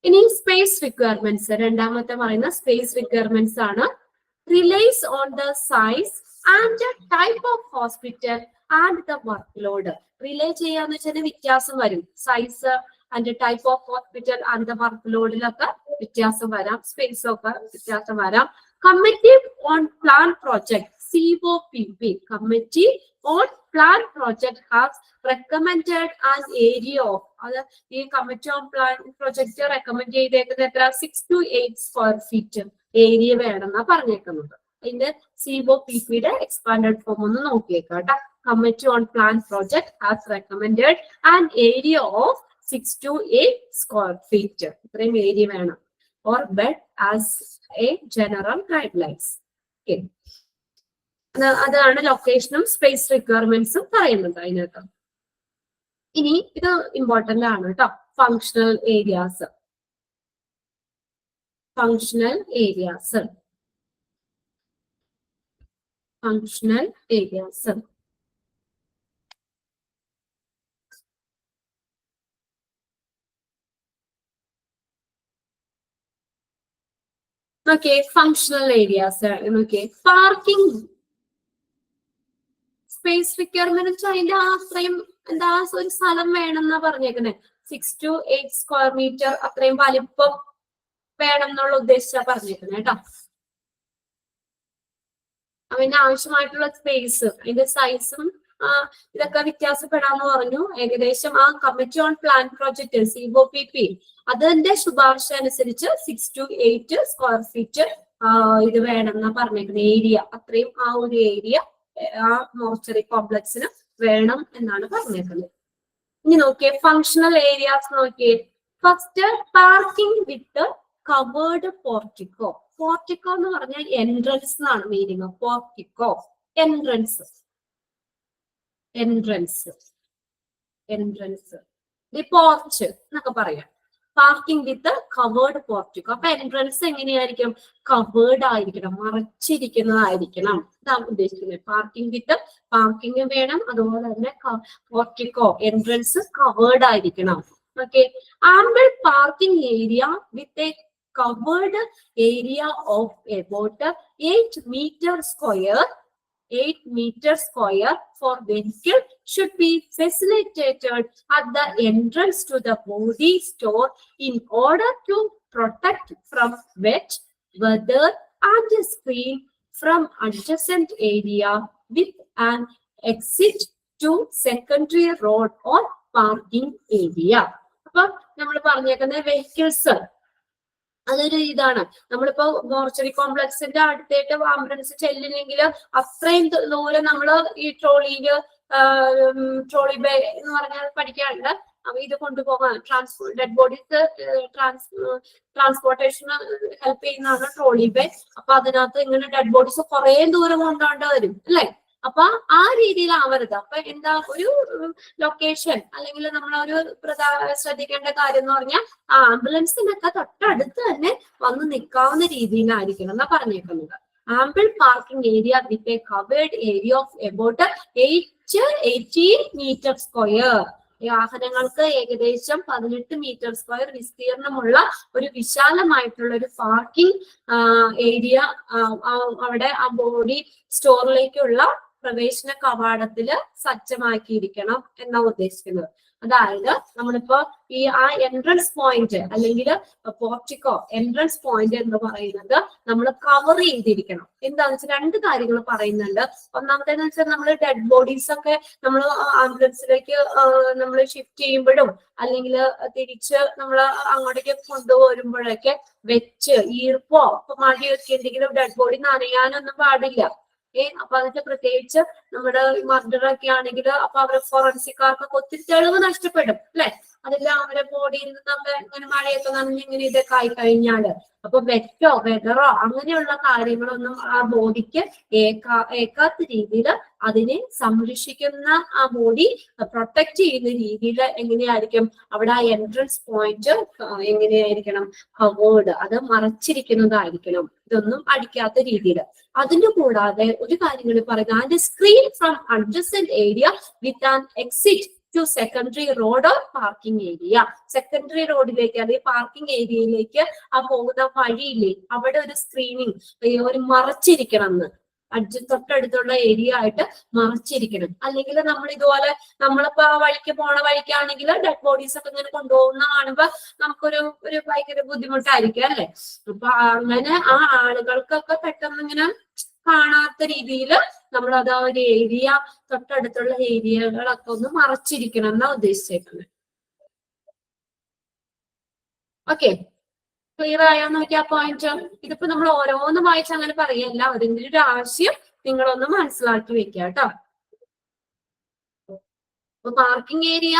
ഇനി സ്പേസ് റിക്വയർമെന്റ്സ്, രണ്ടാമത്തെ പറയുന്ന സ്പേസ് റിക്വയർമെന്റ്സ് ആണ്. Relies on the size and type of hospital and the workload. Rely ചെയ്യാന്ന് വെച്ചാൽ വ്യത്യാസം വരും. Size and type of hospital and the work ലോഡിലൊക്കെ വ്യത്യാസം വരാം, സ്പേസ് ഒക്കെ വ്യത്യാസം വരാം. Committee on plan project, COPP, Committee on Plan Project has recommended an area of, അത് ഈ committee on plan project recommend ചെയ്തേക്കുന്നത് എത്ര, 6 to 8 സ്ക്വയർ ഫീറ്റ് ഏരിയ വേണമെന്നാ പറഞ്ഞേക്കുന്നത്. അതിന്റെ COPPയുടെ എക്സ്പാൻഡഡ് ഫോം ഒന്ന് നോക്കിയേക്കാം കേട്ടോ. Committee on plan project has recommended an area of 6 to 8 square feet, ഇത്രയും area വേണം. Or bed as A general guide lines. അതാണ് ലൊക്കേഷനും സ്പേസ് റിക്വയർമെന്റ്സും പറയുന്നത് അതിനകത്ത്. ഇനി ഇത് ഇമ്പോർട്ടന്റ് ആണ് കേട്ടോ. Functional areas, functional areas, functional areas. നോക്കിയേ ഫങ്ഷണൽ ഏരിയാസ് നോക്കിയേ പാർക്കിംഗ് സ്പേസ് റിക്വയർമെന്റ് അതിന്റെ അത്രയും എന്താ ഒരു സ്ഥലം വേണമെന്നാ പറഞ്ഞേക്കണേ 6 to 8 സ്ക്വയർ മീറ്റർ അത്രയും വലിപ്പം വേണം എന്നുള്ള ഉദ്ദേശിച്ചാ പറഞ്ഞേക്കുന്നത് കേട്ടോ. അതിന്റെ ആവശ്യമായിട്ടുള്ള സ്പേസ് അതിന്റെ സൈസും ഇതൊക്കെ വ്യത്യാസപ്പെടാന്ന് പറഞ്ഞു. ഏകദേശം ആ committee on plan project COPP അതിന്റെ ശുപാർശ അനുസരിച്ച് 6 to 8 സ്ക്വയർ ഫീറ്റ് ഇത് വേണം എന്നാ പറഞ്ഞേക്കുന്നത്. ഏരിയ അത്രയും ആ ഒരു ഏരിയ ആ മോർച്ചറി കോംപ്ലക്സിന് വേണം എന്നാണ് പറഞ്ഞേക്കുന്നത്. ഇനി നോക്കിയേ ഫങ്ഷണൽ ഏരിയാസ് നോക്കിയേ. First parking with covered portico. Portico എന്ന് പറഞ്ഞാൽ എൻട്രൻസ് എന്നാണ് meaning. Portico entrance entrance entrance porch എന്നൊക്കെ പറയാം. Parking with covered portico. അപ്പൊ എൻട്രൻസ് എങ്ങനെയായിരിക്കും? കവേർഡ് ആയിരിക്കണം, മറച്ചിരിക്കുന്നതായിരിക്കണം. ഇതാണ് ഉദ്ദേശിക്കുന്നത്. പാർക്കിംഗ് വിത്ത് പാർക്കിംഗ് വേണം, അതുപോലെ തന്നെ പോർട്ടിക്കോ എൻട്രൻസ് കവേർഡ് ആയിരിക്കണം. Okay. Ample parking area with A covered area of about 8 meters square for vehicle should be facilitated at the entrance to the body store in order to protect from wet weather and screen from adjacent area with an exit to secondary road or parking area. അപ്പൊ നമ്മൾ പറഞ്ഞേക്കുന്ന vehicles അതൊരു ഇതാണ്. നമ്മളിപ്പോ mortuary കോംപ്ലക്സിന്റെ അടുത്തായിട്ട് ambulance ചെല്ലില്ലെങ്കിൽ അത്രയും ദൂരം നമ്മൾ ഈ ട്രോളി ബേ എന്ന് പറഞ്ഞാൽ പഠിക്കാറുണ്ട്. അപ്പൊ ഇത് കൊണ്ടുപോകാൻ ഡെഡ് ബോഡീസ് ട്രാൻസ്പോർട്ടേഷന് ഹെൽപ്പ് ചെയ്യുന്നതാണ് ട്രോളി ബേ. അപ്പൊ അതിനകത്ത് ഇങ്ങനെ ഡെഡ് ബോഡീസ് കുറെ ദൂരം കൊണ്ടുപോകേണ്ട വരും അല്ലെ. അപ്പൊ ആ രീതിയിലാവരുത്. അപ്പൊ എന്താ ഒരു ലൊക്കേഷൻ അല്ലെങ്കിൽ നമ്മളൊരു ശ്രദ്ധിക്കേണ്ട കാര്യം എന്ന് പറഞ്ഞാൽ ആംബുലൻസിനൊക്കെ തൊട്ടടുത്ത് തന്നെ വന്ന് നിൽക്കാവുന്ന രീതിയിലായിരിക്കണം എന്നാ പറഞ്ഞേക്കുന്നത്. Ample parking area with a covered area of about 18 metre square. വാഹനങ്ങൾക്ക് ഏകദേശം 18 മീറ്റർ സ്ക്വയർ വിസ്തീർണമുള്ള ഒരു വിശാലമായിട്ടുള്ള ഒരു പാർക്കിംഗ് ഏരിയ അവിടെ ആ ബോഡി സ്റ്റോറിലേക്കുള്ള പ്രവേശന കവാടത്തില് സജ്ജമാക്കിയിരിക്കണം എന്നാണ് ഉദ്ദേശിക്കുന്നത്. അതായത് നമ്മളിപ്പോ ഈ ആ എൻട്രൻസ് പോയിന്റ് അല്ലെങ്കിൽ പോർട്ടിക്കോ എൻട്രൻസ് പോയിന്റ് എന്ന് പറയുന്നത് നമ്മൾ കവർ ചെയ്തിരിക്കണം. എന്താന്ന് വെച്ചാൽ രണ്ട് കാര്യങ്ങൾ പറയുന്നുണ്ട്. ഒന്നാമത്തേന്ന് വെച്ചാൽ നമ്മൾ ഡെഡ് ബോഡീസ് ഒക്കെ നമ്മൾ ആംബുലൻസിലേക്ക് നമ്മൾ ഷിഫ്റ്റ് ചെയ്യുമ്പോഴും അല്ലെങ്കിൽ തിരിച്ച് നമ്മൾ അങ്ങോട്ടേക്ക് കൊണ്ടുപോരുമ്പോഴൊക്കെ വെച്ച് ഈർപ്പോ മഴയൊക്കെ എന്തെങ്കിലും ഡെഡ് ബോഡി നനയാനൊന്നും പാടില്ല. അപ്പൊ അതിന്റെ പ്രത്യേകിച്ച് നമ്മുടെ മർഡർ ഒക്കെ ആണെങ്കിൽ അപ്പൊ അവരെ ഫോറൻസിക്കാർക്കൊക്കെ ഒത്തിരി തെളിവ് നഷ്ടപ്പെടും അല്ലെ. അതെല്ലാം അവരെ ബോഡിയിൽ നിന്നൊക്കെ ഇങ്ങനെ മഴയൊക്കെ നനഞ്ഞ് ഇങ്ങനെ ഇതൊക്കെ ആയി കഴിഞ്ഞാല് അപ്പൊ വെറ്റോ വെതറോ അങ്ങനെയുള്ള കാര്യങ്ങളൊന്നും ആ ബോഡിക്ക് ഏക്കാത്ത രീതിയിൽ അതിനെ സംരക്ഷിക്കുന്ന ആ ബോഡി പ്രൊട്ടക്ട് ചെയ്യുന്ന രീതിയിൽ എങ്ങനെയായിരിക്കും അവിടെ ആ എൻട്രൻസ് പോയിന്റ് എങ്ങനെയായിരിക്കണം? കവേർഡ്, അത് മറച്ചിരിക്കുന്നതായിരിക്കണം. ഇതൊന്നും അടിക്കാത്ത രീതിയിൽ. അതിന്റെ കൂടാതെ ഒരു കാര്യം കൂടി പറയുന്നത് and screen from adjacent area with an exit to secondary road or parking area. Secondary റോഡിലേക്ക് അല്ലെങ്കിൽ പാർക്കിംഗ് ഏരിയയിലേക്ക് ആ പോകുന്ന വഴിയില്ലേ അവിടെ ഒരു സ്ക്രീനിങ്, ഒരു മറച്ചിരിക്കണം എന്ന്, തൊട്ടടുത്തുള്ള ഏരിയ ആയിട്ട് മറച്ചിരിക്കണം. അല്ലെങ്കിൽ നമ്മൾ ഇതുപോലെ നമ്മളിപ്പോ ആ വഴിക്ക് പോണ വഴിക്കാണെങ്കിൽ ഡെഡ് ബോഡീസ് ഒക്കെ ഇങ്ങനെ കൊണ്ടുപോകുന്ന കാണുമ്പോ നമുക്കൊരു ഭയങ്കര ബുദ്ധിമുട്ടായിരിക്കും അല്ലെ. അപ്പൊ അങ്ങനെ ആ ആളുകൾക്കൊക്കെ പെട്ടെന്ന് ഇങ്ങനെ കാണാത്ത രീതിയിൽ നമ്മൾ അത് ആ ഒരു ഏരിയ തൊട്ടടുത്തുള്ള ഏരിയകളൊക്കെ ഒന്ന് മറച്ചിരിക്കണം എന്നാ ഉദ്ദേശിച്ചേക്കുന്നത്. ഓക്കെ, ക്ലിയർ ആയോ നോക്കി ആ പോയിന്റ്? ഇതിപ്പോ നമ്മൾ ഓരോന്നും വായിച്ച് അങ്ങനെ പറയല്ല, അതിന്റെ ഒരു ആശയം നിങ്ങളൊന്ന് മനസ്സിലാക്കി വെക്കുക കേട്ടോ. അപ്പൊ parking area,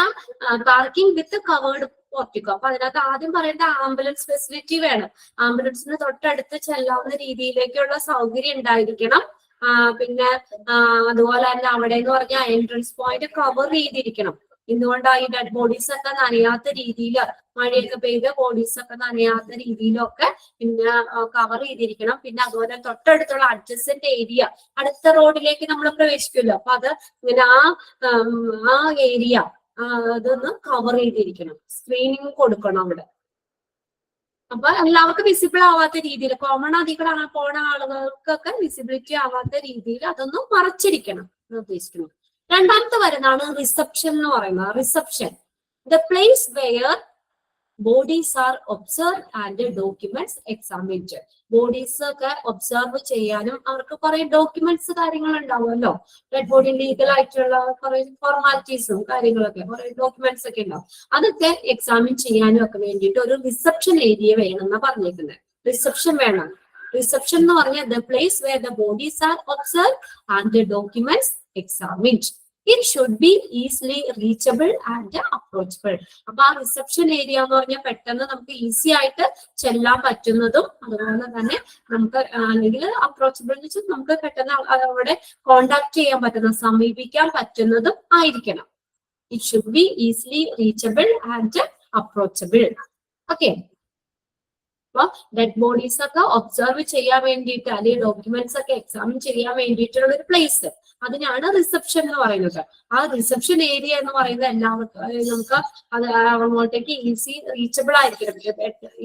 parking with covered portico. അപ്പൊ അതിനകത്ത് ആദ്യം പറയേണ്ട ആംബുലൻസ് ഫെസിലിറ്റി വേണം. ആംബുലൻസിന് തൊട്ടടുത്ത് ചെല്ലാവുന്ന രീതിയിലേക്കുള്ള സൗകര്യം ഉണ്ടായിരിക്കണം. പിന്നെ അതുപോലെ തന്നെ അവിടെ എന്ന് പറഞ്ഞാൽ എൻട്രൻസ് പോയിന്റ് കവർ ചെയ്തിരിക്കണം. എന്തുകൊണ്ടാണ് ഈ ഡെഡ് ബോഡീസ് ഒക്കെ നനയാത്ത രീതിയിൽ, മഴയൊക്കെ പെയ്ത് ബോഡീസ് ഒക്കെ നനയാത്ത രീതിയിലൊക്കെ പിന്നെ കവർ ചെയ്തിരിക്കണം. പിന്നെ അതുപോലെ തൊട്ടടുത്തുള്ള അഡ്ജസന്റ് ഏരിയ, അടുത്ത റോഡിലേക്ക് നമ്മൾ പ്രവേശിക്കുമല്ലോ, അപ്പൊ അത് ഇങ്ങനെ ആ ഏരിയ അതൊന്ന് കവർ ചെയ്തിരിക്കണം. സ്ക്രീനിങ് കൊടുക്കണം അവിടെ. അപ്പൊ എല്ലാവർക്കും വിസിബിൾ ആവാത്ത രീതിയിൽ, കോമൺ അതിൽ പോണ ആളുകൾക്കൊക്കെ വിസിബിലിറ്റി ആവാത്ത രീതിയിൽ അതൊന്നും മറച്ചിരിക്കണം എന്ന് ഉദ്ദേശിക്കുന്നു. രണ്ടാമത്തെ വരുന്നതാണ് റിസപ്ഷൻ എന്ന് പറയുന്നത്. Reception, the place where bodies are observe and documents examined. Bodies ഒക്കെ ഒബ്സർവ് ചെയ്യാനും അവർക്ക് കുറെ ഡോക്യുമെന്റ്സ് കാര്യങ്ങൾ ഉണ്ടാവുമല്ലോ. ഡെഡ് ബോഡി ലീഗൽ ആയിട്ടുള്ള കുറെ ഫോർമാലിറ്റീസും കാര്യങ്ങളൊക്കെ കുറെ ഡോക്യുമെന്റ്സ് ഒക്കെ ഉണ്ടാവും. അതൊക്കെ എക്സാമിൻ ചെയ്യാനും ഒക്കെ വേണ്ടിയിട്ട് ഒരു റിസപ്ഷൻ ഏരിയ വേണമെന്നാണ് പറഞ്ഞേക്കുന്നത്. റിസപ്ഷൻ വേണം. റിസപ്ഷൻ എന്ന് പറഞ്ഞാൽ the place where the bodies are observe and the documents examined. It should be easily reachable and approachable. അപ്പൊ ആ റിസപ്ഷൻ ഏരിയ എന്ന് പറഞ്ഞാൽ പെട്ടെന്ന് നമുക്ക് ഈസി ആയിട്ട് ചെല്ലാൻ പറ്റുന്നതും അതുപോലെ തന്നെ നമുക്ക് അല്ലെങ്കിൽ അപ്രോച്ചബിൾ എന്ന് വെച്ചാൽ നമുക്ക് പെട്ടെന്ന് അവിടെ കോണ്ടാക്ട് ചെയ്യാൻ പറ്റുന്ന, സമീപിക്കാൻ പറ്റുന്നതും ആയിരിക്കണം. It should be easily reachable and approachable. Okay. അപ്പൊ ഡെഡ് ബോഡീസ് ഒക്കെ ഒബ്സർവ് ചെയ്യാൻ വേണ്ടിയിട്ട് അല്ലെങ്കിൽ ഡോക്യുമെന്റ്സ് ഒക്കെ എക്സാമിൻ ചെയ്യാൻ വേണ്ടിയിട്ടുള്ള ഒരു പ്ലേസ്, അതിനാണ് റിസപ്ഷൻ എന്ന് പറയുന്നത്. ആ റിസപ്ഷൻ ഏരിയ എന്ന് പറയുന്നത് എല്ലാവർക്കും നമുക്ക് അത് അങ്ങോട്ടേക്ക് ഈസി റീച്ചബിൾ ആയിരിക്കണം,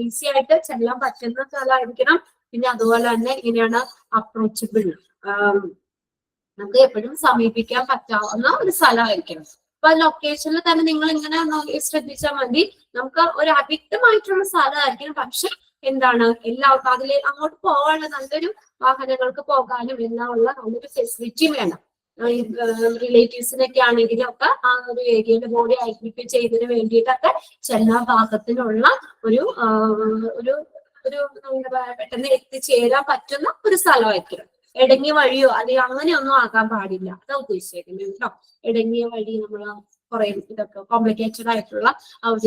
ഈസി ആയിട്ട് ചെല്ലാൻ പറ്റുന്ന സ്ഥലമായിരിക്കണം. പിന്നെ അതുപോലെ തന്നെ ഇങ്ങനെയാണ് അപ്രോച്ചബിൾ, നമുക്ക് എപ്പോഴും സമീപിക്കാൻ പറ്റാവുന്ന ഒരു സ്ഥലമായിരിക്കണം. അപ്പൊ ലൊക്കേഷനിൽ തന്നെ നിങ്ങൾ ഇങ്ങനെ ശ്രദ്ധിച്ചാൽ മതി. നമുക്ക് ഒരു അവ്യക്തമായിട്ടുള്ള സ്ഥലമായിരിക്കണം, പക്ഷെ എന്താണ് എല്ലാവർക്കും അതിൽ അങ്ങോട്ട് പോകാനുള്ള നല്ലൊരു വാഹനങ്ങൾക്ക് പോകാനും എല്ലാം ഉള്ള നല്ലൊരു ഫെസിലിറ്റി വേണം. റിലേറ്റീവ്സിനൊക്കെ ആണെങ്കിലും ഒക്കെ ആ ഒരു ഏരിയയിലെ ബോഡി ഐഡന്റിഫൈ ചെയ്തതിന് വേണ്ടിയിട്ടൊക്കെ ചെല്ലാൻ പാകത്തിനുള്ള ഒരു ഒരു ഒരു പെട്ടെന്ന് എത്തിച്ചേരാൻ പറ്റുന്ന ഒരു സ്ഥലമായിരിക്കണം. ഇടങ്ങിയ വഴിയോ അല്ലെങ്കിൽ അങ്ങനെയൊന്നും ആകാൻ പാടില്ല, അതാ ഉദ്ദേശിക്കുന്നത് കേട്ടോ. ഇടങ്ങിയ വഴി നമ്മൾ കുറെ ഇതൊക്കെ കോംപ്ലിക്കേറ്റഡ് ആയിട്ടുള്ള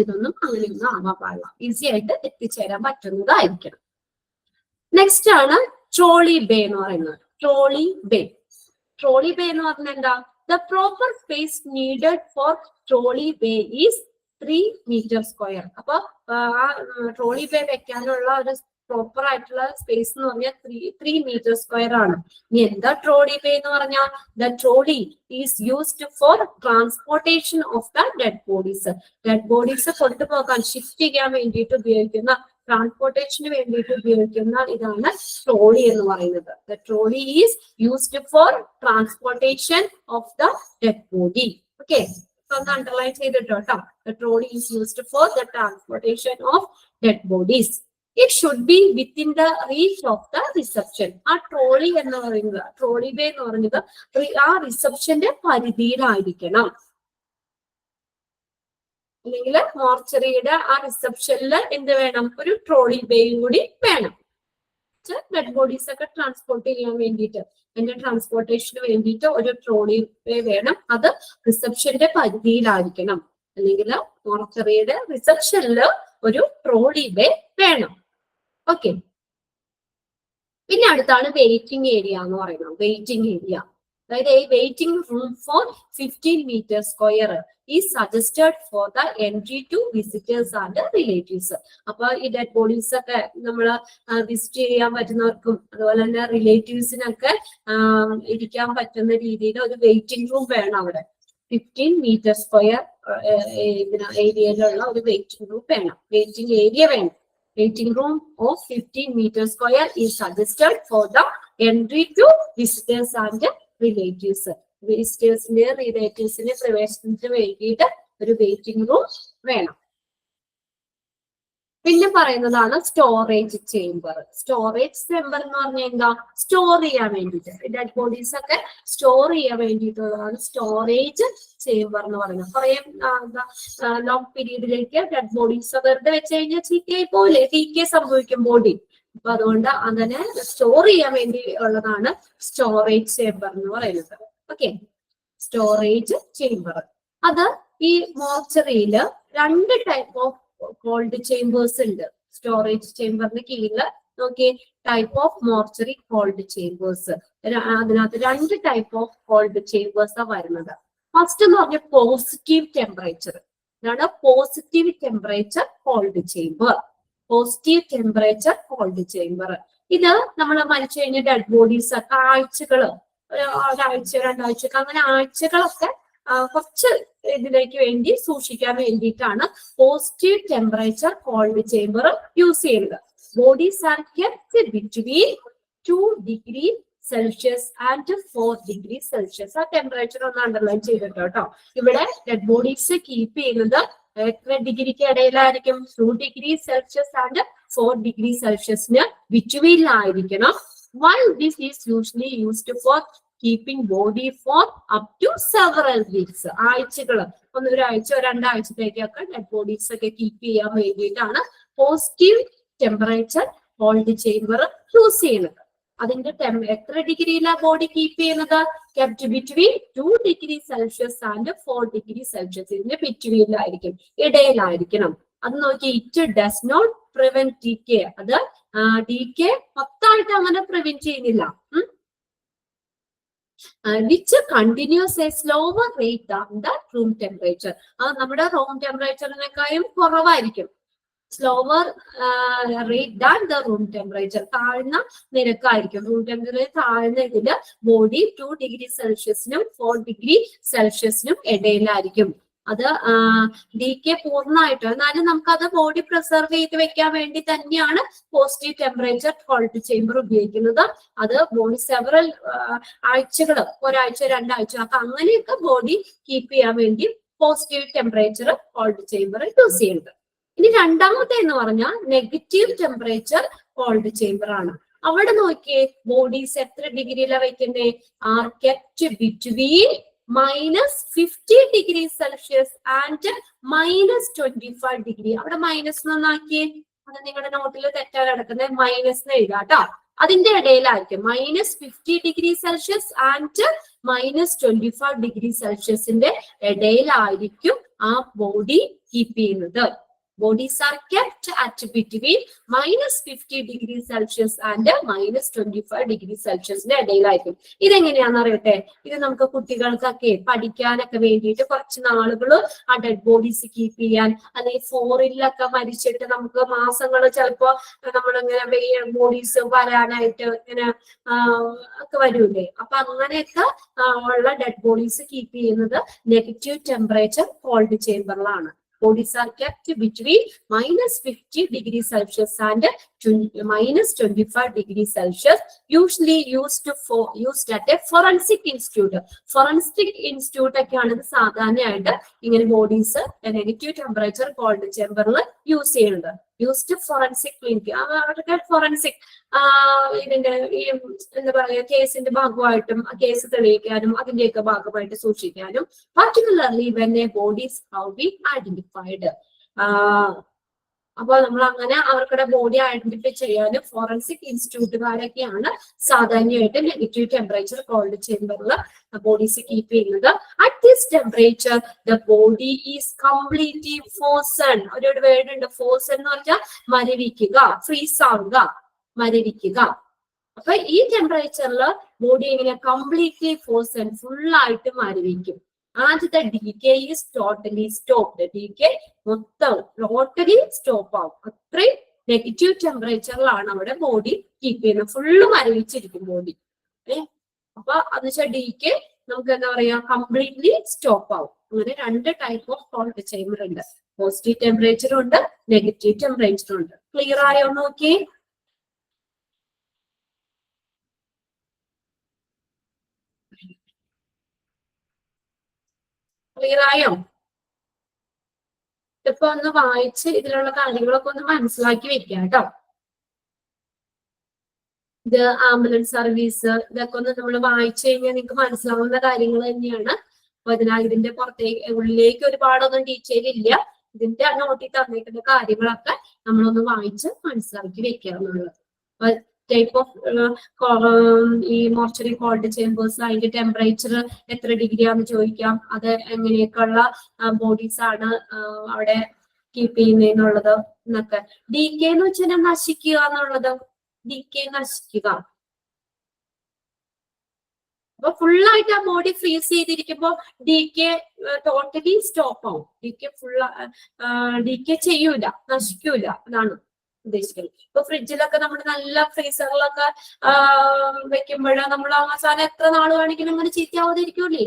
ഇതൊന്നും അങ്ങനെയൊന്നും ആവാൻ പാടില്ല, ഈസി ആയിട്ട് എത്തിച്ചേരാൻ പറ്റുന്നതായിരിക്കണം. നെക്സ്റ്റ് ആണ് ട്രോളി ബേ എന്ന് പറയുന്നത്. ട്രോളി ബേ, ട്രോളി ബേ എന്ന് പറഞ്ഞാൽ എന്താ? The proper space needed for trolley bay is 3 metre square. അപ്പൊ ആ ട്രോളി ബേ വെക്കാനുള്ള ഒരു പ്രോപ്പർ ആയിട്ടുള്ള സ്പേസ് എന്ന് പറഞ്ഞാൽ 3 മീറ്റർ സ്ക്വയർ ആണ്. ഇനി എന്താ ട്രോളി ബേ എന്ന് പറഞ്ഞാൽ? The trolley is used four transportation of the dead bodies. Dead bodies കൊണ്ടുപോകാൻ, ഷിഫ്റ്റ് ചെയ്യാൻ വേണ്ടിയിട്ട് ഉപയോഗിക്കുന്ന, ട്രാൻസ്പോർട്ടേഷന് വേണ്ടിയിട്ട് ഉപയോഗിക്കുന്ന ഇതാണ് ട്രോളി എന്ന് പറയുന്നത്. The trolley is used four transportation of the dead body. Okay, ഒന്ന് അണ്ടർലൈൻ ചെയ്തിട്ടോ കേട്ടോ. The trolley is used for the transportation of dead bodies. It should be within the reach of the reception. ആ trolley എന്ന് പറയുന്നത്, trolley bay എന്ന് പറയുന്നത് ആ റിസപ്ഷന്റെ പരിധിയിലായിരിക്കണം. അല്ലെങ്കിൽ മോർച്ചറിയുടെ ആ റിസപ്ഷനിൽ എന്ത് വേണം? ഒരു ട്രോളി ബേയും കൂടി വേണം. ഡെഡ് ബോഡീസ് ഒക്കെ ട്രാൻസ്പോർട്ട് ചെയ്യാൻ വേണ്ടിയിട്ട്, അതിന്റെ ട്രാൻസ്പോർട്ടേഷന് വേണ്ടിയിട്ട് ഒരു ട്രോളി ബേ വേണം. അത് റിസപ്ഷന്റെ പരിധിയിലായിരിക്കണം. അല്ലെങ്കിൽ മോർച്ചറിയുടെ റിസപ്ഷനിൽ ഒരു ട്രോളി ബേ വേണം. ഓക്കെ, പിന്നെ അടുത്താണ് വെയിറ്റിംഗ് ഏരിയ എന്ന് പറയുന്നത്. വെയിറ്റിംഗ് ഏരിയ, അതായത് ഈ waiting room for 15 metre square ഈ suggested for the entry to visitors and relatives. അപ്പൊ ഈ ഡെഡ് ബോഡീസ് ഒക്കെ നമ്മൾ വിസിറ്റ് ചെയ്യാൻ പറ്റുന്നവർക്കും അതുപോലെ തന്നെ റിലേറ്റീവ്സിനൊക്കെ ഇരിക്കാൻ പറ്റുന്ന രീതിയിൽ ഒരു വെയിറ്റിംഗ് റൂം വേണം അവിടെ. 15 മീറ്റർ സ്ക്വയർ ഏരിയയിലുള്ള ഒരു വെയിറ്റിംഗ് റൂം വേണം, വെയിറ്റിംഗ് ഏരിയ വേണം. Waiting room of 15 meters square is suggested for the entry to visitors and relatives. വിസിറ്റേഴ്സിന്റെ റിലേറ്റീവ്സിന്റെ പ്രവേശനത്തിന് വേണ്ടിയിട്ട് ഒരു വെയിറ്റിംഗ് റൂം വേണം. പിന്നെ പറയുന്നതാണ് സ്റ്റോറേജ് ചേംബർ. സ്റ്റോറേജ് ചേംബർ എന്ന് പറഞ്ഞാൽ എന്താ? സ്റ്റോർ ചെയ്യാൻ വേണ്ടിയിട്ട്, ഡെഡ് ബോഡീസ് ഒക്കെ സ്റ്റോർ ചെയ്യാൻ വേണ്ടിയിട്ടുള്ളതാണ് സ്റ്റോറേജ് ചേംബർ എന്ന് പറയുന്നത്. കുറെ ലോങ് പീരീഡിലേക്ക് ഡെഡ് ബോഡീസ് വെറുതെ വെച്ച് കഴിഞ്ഞാൽ ചീത്തയായി പോലെ ഡീക്കേ സംഭവിക്കും ബോഡി. അപ്പൊ അതുകൊണ്ട് അങ്ങനെ സ്റ്റോർ ചെയ്യാൻ വേണ്ടി ഉള്ളതാണ് സ്റ്റോറേജ് ചേംബർ എന്ന് പറയുന്നത്. Okay, storage chamber. അത് ഈ മോർച്ചറിയില് 2 ടൈപ്പ് ഓഫ് കോൾഡ് ചേംബേഴ്സ് ഉണ്ട്. സ്റ്റോറേജ് ചേംബറിന് കീഴിൽ നോക്കിയേ, type of mortuary cold chambers. അതിനകത്ത് 2 ടൈപ്പ് ഓഫ് കോൾഡ് ചേംബേഴ്സ് ആണ് വരുന്നത്. ഫസ്റ്റ് എന്ന് പറഞ്ഞ പോസിറ്റീവ് ടെമ്പറേച്ചർ. ഇതാണ് positive temperature cold chamber. Positive temperature cold chamber. ഇത് നമ്മൾ മരിച്ചു കഴിഞ്ഞ ഡെഡ് ബോഡീസ് ഒക്കെ ആഴ്ചകള്, ഒരാഴ്ച 2 ആഴ്ചക്ക് അങ്ങനെ ആഴ്ചകളൊക്കെ കുറച്ച് ഇതിലേക്ക് വേണ്ടി സൂക്ഷിക്കാൻ വേണ്ടിയിട്ടാണ് positive temperature cold chamber use ചെയ്യുന്നത്. Bodies are kept between 2 degree Celsius and 4 degree Celsius. ആ ടെമ്പറേച്ചർ ഒന്ന് അണ്ടർലൈൻ ചെയ്തിട്ടോ കേട്ടോ. ഇവിടെ ഡെഡ് ബോഡീസ് കീപ്പ് ചെയ്യുന്നത് എത്ര ഡിഗ്രിക്ക് ഇടയിലായിരിക്കും? 2 ഡിഗ്രി സെൽഷ്യസ് ആൻഡ് 4 ഡിഗ്രി സെൽഷ്യസിന് ബിറ്റ്വീനിലായിരിക്കണം. Why this is usually used for keeping body for up to several weeks. ആഴ്ചകൾ, ഒരാഴ്ച 2 ആഴ്ചത്തേക്കൊക്കെ ഡെഡ് ബോഡീസ് ഒക്കെ കീപ്പ് ചെയ്യാൻ വേണ്ടിയിട്ടാണ് positive temperature cold chamber use ചെയ്യുന്നത്. അതിന്റെ എത്ര ഡിഗ്രിയിലാണ് ബോഡി കീപ്പ് ചെയ്യുന്നത്? Kept between 2 degree Celsius and 4 degree Celsius. ഇതിന്റെ ബിറ്റ്വീനിലായിരിക്കും, ഇടയിലായിരിക്കണം. അത് നോക്കി, it does not prevent decay. അത് ഡീകേ മൊത്തമായിട്ട് അങ്ങനെ പ്രിവെന്റ് ചെയ്യുന്നില്ല. Which continues a slower rate than the room temperature. അത് നമ്മുടെ റൂം ടെമ്പറേച്ചറിനേക്കാളും കുറവായിരിക്കും. Slower rate than the room temperature, താഴ്ന്ന നിരക്കായിരിക്കും. റൂം ടെമ്പറേച്ചർ താഴ്ന്ന ഇതില് ബോഡി 2 ഡിഗ്രി സെൽഷ്യസിനും 4 ഡിഗ്രി സെൽഷ്യസിനും ഇടയിലായിരിക്കും. അത് ഡീകെ പൂർണ്ണമായിട്ട്, എന്നാലും നമുക്കത് ബോഡി പ്രിസർവ് ചെയ്ത് വെക്കാൻ വേണ്ടി തന്നെയാണ് പോസിറ്റീവ് ടെമ്പറേച്ചർ കോൾഡ് ചേംബർ ഉപയോഗിക്കുന്നത്. അത് ബോഡി സെവറൽ ആഴ്ചകൾ, ഒരാഴ്ച 2 ആഴ്ച, അപ്പൊ അങ്ങനെയൊക്കെ ബോഡി കീപ്പ് ചെയ്യാൻ വേണ്ടി positive temperature cold chamber use ചെയ്യുന്നത്. ഇനി രണ്ടാമത്തെ എന്ന് പറഞ്ഞാൽ നെഗറ്റീവ് ടെമ്പറേച്ചർ കോൾഡ് ചേംബർ ആണ്. അവിടെ നോക്കിയേ, ബോഡീസ് എത്ര ഡിഗ്രിയിലാണ് വെക്കുന്നത്? R kept between -50 degree Celsius and -25 degree. അവിടെ മൈനസ് നന്നാക്കിയേ, അത് നിങ്ങളുടെ നോട്ടിൽ തെറ്റാണ് കിടക്കുന്നത്, മൈനസ് എഴുതാം കേട്ടോ. അതിന്റെ ഇടയിലായിരിക്കും -50 ഡിഗ്രി സെൽഷ്യസ് ആൻഡ് -25 ഡിഗ്രി സെൽഷ്യസിന്റെ ഇടയിലായിരിക്കും ആ ബോഡി കീപ്പ് ചെയ്യുന്നത്. Bodies are kept at between -50 degree Celsius and -25 degree Celsius ഇടയിലായിരിക്കും. ഇതെങ്ങനെയാണെന്ന് അറിയട്ടെ? ഇത് നമുക്ക് കുട്ടികൾക്കൊക്കെ പഠിക്കാനൊക്കെ വേണ്ടിയിട്ട് കുറച്ച് നാളുകൾ ആ ഡെഡ് ബോഡീസ് കീപ്പ് ചെയ്യാൻ, അല്ലെങ്കിൽ ഫോറിനിലൊക്കെ മരിച്ചിട്ട് നമുക്ക് മാസങ്ങൾ ചിലപ്പോ നമ്മളിങ്ങനെ ബോഡീസ് വരാനായിട്ട് ഇങ്ങനെ ഒക്കെ വരൂലേ, അപ്പൊ അങ്ങനെയൊക്കെ ഉള്ള ഡെഡ് ബോഡീസ് കീപ്പ് ചെയ്യുന്നത് നെഗറ്റീവ് ടെമ്പറേച്ചർ കോൾഡ് ചേംബറിലാണ്. Bodies are kept between -50 degree Celsius and -25 degree Celsius, usually used at a forensic institute. Forensic institute ഒക്കെയാണ് ഇത് സാധാരണയായിട്ട് ഇങ്ങനെ ബോഡീസ് നെഗറ്റീവ് ടെമ്പറേച്ചർ കോൾഡ് ചേംബറിൽ യൂസ് ചെയ്യുന്നത്. യൂസ്ഡ് ഫോറൻസിക് ക്ലിനിക്, അവർക്ക് forensic ഇതിന്റെ ഈ എന്താ പറയുക, കേസിന്റെ ഭാഗമായിട്ടും കേസ് തെളിയിക്കാനും അതിന്റെയൊക്കെ ഭാഗമായിട്ട് സൂക്ഷിക്കാനും, particularly when A bodies how B identified. അപ്പൊ നമ്മൾ അങ്ങനെ അവർക്കുടെ ബോഡി ഐഡന്റിഫൈ ചെയ്യാനും ഫോറൻസിക് ഇൻസ്റ്റിറ്റ്യൂട്ടുകാരൊക്കെയാണ് സാധാരണയായിട്ട് നെഗറ്റീവ് ടെമ്പറേച്ചർ കോൾഡ് ചേംബറിൽ ബോഡീസ് കീപ്പ് ചെയ്യുന്നത്. At this temperature the body is completely frozen. ഒരു വേർഡ് ഉണ്ട്, ഫ്രോസൺ എന്ന് പറഞ്ഞാൽ മരവിക്കുക, ഫ്രീസ് ആവുക, മരവിക്കുക. അപ്പൊ ഈ ടെമ്പറേച്ചറിൽ ബോഡി എങ്ങനെ? കംപ്ലീറ്റ്ലി ഫ്രോസൺ, ഫുള്ളായിട്ട് മരവിക്കും. ആദ്യത്തെ decay is totally stopped. Decay മൊത്തം ടോട്ടലി സ്റ്റോപ്പ് ആവും. അത്രയും നെഗറ്റീവ് ടെമ്പറേച്ചറിലാണ് അവിടെ ബോഡി കീപ്പ് ചെയ്യുന്നത്, ഫുള്ള് മരവിച്ചിരിക്കും ബോഡി. അപ്പൊ എന്ന് വെച്ചാൽ ഡീകെ നമുക്ക് എന്താ പറയാ, കംപ്ലീറ്റ്ലി സ്റ്റോപ്പ് ആവും. അങ്ങനെ 2 ടൈപ്പ് ഓഫ് കോൾഡ് ചേംബർ ഉണ്ട്. പോസിറ്റീവ് ടെമ്പറേച്ചറും ഉണ്ട്, നെഗറ്റീവ് ടെമ്പറേച്ചറും ഉണ്ട്. ക്ലിയർ ആയോ നോക്കി? ക്ലിയർ ആയോ? ഇപ്പൊ ഒന്ന് വായിച്ച് ഇതിലുള്ള കാര്യങ്ങളൊക്കെ ഒന്ന് മനസ്സിലാക്കി വെക്കാം കേട്ടോ. ഇത് ആംബുലൻസ് സർവീസ്, ഇതൊക്കെ ഒന്ന് നമ്മൾ വായിച്ചു കഴിഞ്ഞാൽ നിങ്ങൾക്ക് മനസ്സിലാവുന്ന കാര്യങ്ങൾ തന്നെയാണ്. അപ്പൊ അതിനാൽ ഇതിന്റെ ഉള്ളിലേക്ക് ഒരുപാടൊന്നും ഡീറ്റെയിൽ ഇല്ല. ഇതിന്റെ നോട്ടിൽ തന്നിരിക്കുന്ന കാര്യങ്ങളൊക്കെ നമ്മളൊന്ന് വായിച്ച് മനസ്സിലാക്കി വെക്കാന്നുള്ളത്. ടൈപ്പ് ഓഫ് ഈ മോർച്ചറി കോൾഡ് ചേംബേഴ്സ്, അതിന്റെ ടെമ്പറേച്ചർ എത്ര ഡിഗ്രിയാന്ന് ചോദിക്കാം. അത് എങ്ങനെയൊക്കെയുള്ള ബോഡീസ് ആണ് അവിടെ കീപ്പ് ചെയ്യുന്നതെന്നുള്ളത് എന്നൊക്കെ. ഡീകെ എന്ന് വെച്ചാൽ നശിക്കുക എന്നുള്ളത്. ഡീകെ നശിക്കുക. അപ്പൊ ഫുള്ളായിട്ട് ആ ബോഡി ഫ്രീസ് ചെയ്തിരിക്കുമ്പോ ഡീകെ ടോട്ടലി സ്റ്റോപ്പ് ആവും. ഡീകെ ചെയ്യൂല, നശിക്കൂല, അതാണ് ഉദ്ദേശിക്കുന്നത്. ഇപ്പൊ ഫ്രിഡ്ജിലൊക്കെ നമ്മൾ നല്ല ഫ്രീസറിലൊക്കെ വെക്കുമ്പോഴ നമ്മൾ ആ സാധനം എത്ര നാൾ വേണമെങ്കിലും അങ്ങനെ ചീത്തയാവാതിരിക്കൂലേ.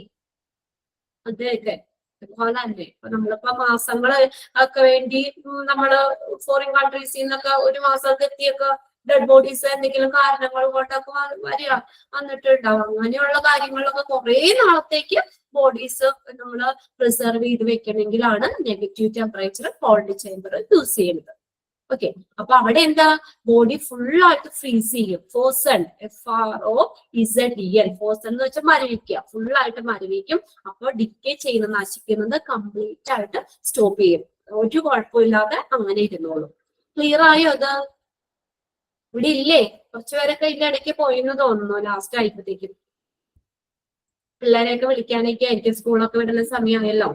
അതെയൊക്കെ അതുപോലെ തന്നെ ഇപ്പൊ നമ്മളിപ്പോ മാസങ്ങള് ഒക്കെ വേണ്ടി നമ്മള് ഫോറിൻ കൺട്രീസിൽ നിന്നൊക്കെ ഒരു മാസമൊക്കെ എത്തിയൊക്കെ ഡെഡ് ബോഡീസ് എന്തെങ്കിലും കാരണങ്ങൾ കൊണ്ടൊക്കെ വരിക വന്നിട്ടുണ്ടാവും. അങ്ങനെയുള്ള കാര്യങ്ങളിലൊക്കെ കുറെ നാളത്തേക്ക് ബോഡീസ് നമ്മൾ പ്രിസർവ് ചെയ്ത് വെക്കണമെങ്കിലാണ് negative temperature cold chamber use ചെയ്യുന്നത്. ഓക്കെ, അപ്പൊ അവിടെ എന്താ ബോഡി ഫുൾ ആയിട്ട് ഫ്രീസ് ചെയ്യും. ഫോസൺ FROZEN ഫോസൺ എന്ന് വെച്ചാൽ മരവിക്കുക, ഫുൾ ആയിട്ട് മരവിക്കും. അപ്പൊ ഡിക്കേ ചെയ്യുന്നത് നശിക്കുന്നത് കംപ്ലീറ്റ് ആയിട്ട് സ്റ്റോപ്പ് ചെയ്യും. ഒരു കുഴപ്പമില്ലാതെ അങ്ങനെ ഇരുന്നോളും. ക്ലിയർ ആയോ അത്? ഇവിടെ ഇല്ലേ? കുറച്ചുപേരൊക്കെ ഇതിന്റെ ഇടയ്ക്ക് പോയെന്ന് തോന്നുന്നു ലാസ്റ്റ് ആയപ്പോഴത്തേക്കും. പിള്ളേരെയൊക്കെ വിളിക്കാനൊക്കെ ആയിരിക്കും, സ്കൂളൊക്കെ വിടുന്ന സമയമായല്ലോ.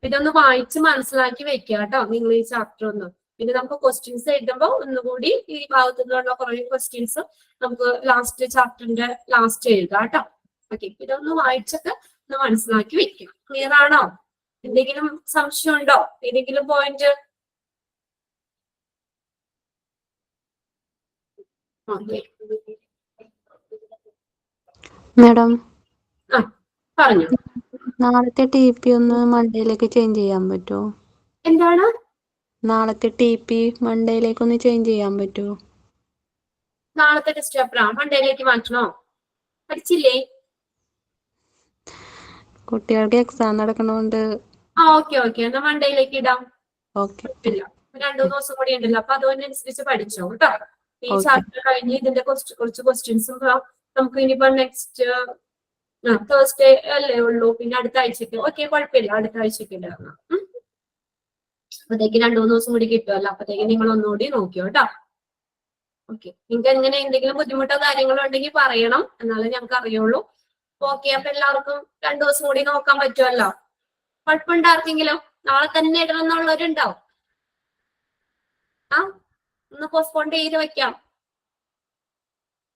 ഇതൊന്ന് വായിച്ച് മനസ്സിലാക്കി വെക്കുക കേട്ടോ നിങ്ങൾ ഈ ചാപ്റ്റർ ഒന്ന്. പിന്നെ നമുക്ക് ക്വസ്റ്റ്യൻസ് എഴുതുമ്പോൾ ഒന്നുകൂടി ഈ ഭാഗത്തു നിന്നുള്ള കുറെ ക്വസ്റ്റ്യൻസ് നമുക്ക് ലാസ്റ്റ് ചാപ്റ്ററിന്റെ ലാസ്റ്റ് എഴുതാം കേട്ടോ. ഓക്കെ, ഇതൊന്ന് വായിച്ചൊക്കെ ഒന്ന് മനസ്സിലാക്കി വെക്കുക. ക്ലിയർ ആണോ? എന്തെങ്കിലും സംശയം ഉണ്ടോ? ഏതെങ്കിലും പോയിന്റ്? മാഡം ആ പറഞ്ഞു. നാളത്തെ TP ഒന്ന് മൺഡേയിലേക്ക് ചേഞ്ച് ചെയ്യാൻ പറ്റുമോ? എന്താണ്? നാളത്തെ TP മൺഡേയിലേക്ക് ഒന്ന് ചേഞ്ച് ചെയ്യാൻ പറ്റുമോ? നാളത്തെ ടെസ്റ്റ് പേപ്പറാ മൺഡേയിലേക്ക് മാറ്റണോ? പഠിച്ചില്ലേ? കുട്ടികൾക്ക് എക്സാം നടക്കണോണ്ട്. ആ ഓക്കെ ഓക്കെ, എന്നാ മൺഡേയിലേക്ക് ഇടാം. ഓക്കെ, ഇല്ല, 2-3 ദിവസം കൂടി ഉണ്ടല്ലോ, അപ്പൊ അതിനനുസരിച്ച് പഠിച്ചോ കേട്ടോ. ഈ ചാപ്റ്റർ കഴിഞ്ഞ് ഇതിന്റെ കുറച്ച് ക്വസ്റ്റ്യൻസും നമുക്ക് ഇനിയിപ്പോ നെക്സ്റ്റ് തേഴ്സ്ഡേ അല്ലേ ഉള്ളൂ, പിന്നെ അടുത്ത ആഴ്ചക്ക്. ഓക്കെ, കുഴപ്പമില്ല, അടുത്ത ആഴ്ചക്ക് ഇടാം. അപ്പത്തേക്ക് 2-3 ദിവസം കൂടി കിട്ടുമല്ലോ, അപ്പത്തേക്ക് നിങ്ങൾ ഒന്നുകൂടി നോക്കിയോ കേട്ടോ. ഓക്കെ, നിങ്ങൾക്ക് എങ്ങനെ എന്തെങ്കിലും ബുദ്ധിമുട്ടോ കാര്യങ്ങളോ ഉണ്ടെങ്കിൽ പറയണം, എന്നാലേ ഞങ്ങൾക്ക് അറിയുള്ളൂ. ഓക്കെ, അപ്പൊ എല്ലാവർക്കും 2 ദിവസം കൂടി നോക്കാൻ പറ്റുമല്ലോ. കുഴപ്പമുണ്ടാർക്കെങ്കിലും നാളെ തന്നെ ഇടണം എന്നുള്ളവരുണ്ടാവും. ആ ഒന്ന് പോസ്റ്റ്പോൺ ചെയ്ത് വെക്കാം.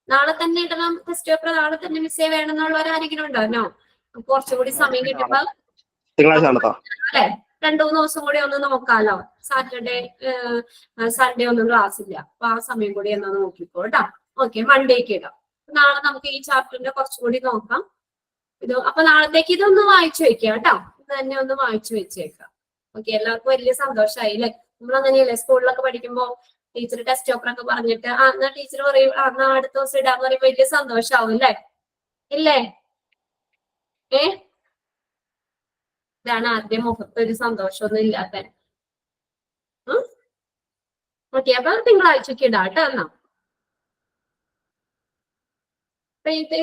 നാളെ തന്നെ ഇടണം ടെസ്റ്റ് പേപ്പർ, നാളെ തന്നെ മിസ്സേ വേണം എന്നുള്ളവരാരെങ്കിലും ഉണ്ടോ? കുറച്ചുകൂടി സമയം കിട്ടുമ്പോ അല്ലെ 2-3 ദിവസം കൂടി ഒന്ന് നോക്കാലോ. സാറ്റർഡേ സൺഡേ ഒന്നും ക്ലാസ് ഇല്ല, അപ്പൊ ആ സമയം കൂടി എന്നാ നോക്കിക്കോ കേട്ടോ. ഓക്കെ, മൺഡേക്ക് ഇടാം. നാളെ നമുക്ക് ഈ ചാപ്റ്ററിന്റെ കുറച്ചുകൂടി നോക്കാം. ഇത് അപ്പൊ നാളത്തേക്ക് ഇതൊന്ന് വായിച്ചു വെക്കാം കേട്ടോ. ഇത് തന്നെ ഒന്ന് വായിച്ചു വെച്ചേക്കാം. ഓക്കെ, എല്ലാവർക്കും വലിയ സന്തോഷമായി അല്ലെ? നമ്മൾ അങ്ങനെയല്ലേ സ്കൂളിലൊക്കെ പഠിക്കുമ്പോ ടീച്ചർ ടെസ്റ്റ് പേപ്പർ ഒക്കെ പറഞ്ഞിട്ട് എന്നാ ടീച്ചർ പറയും എന്നാ അടുത്ത ദിവസം ഇടാന്ന് പറയുമ്പോ വലിയ സന്തോഷാവും അല്ലേ? ഇല്ലേ? ഇതാണ് ആദ്യം മുഖത്ത് ഒരു സന്തോഷമൊന്നും ഇല്ലാത്ത. ഓക്കെ, അപ്പൊ തിങ്കളാഴ്ചക്ക് ഇടാം കേട്ടോ. എന്നാ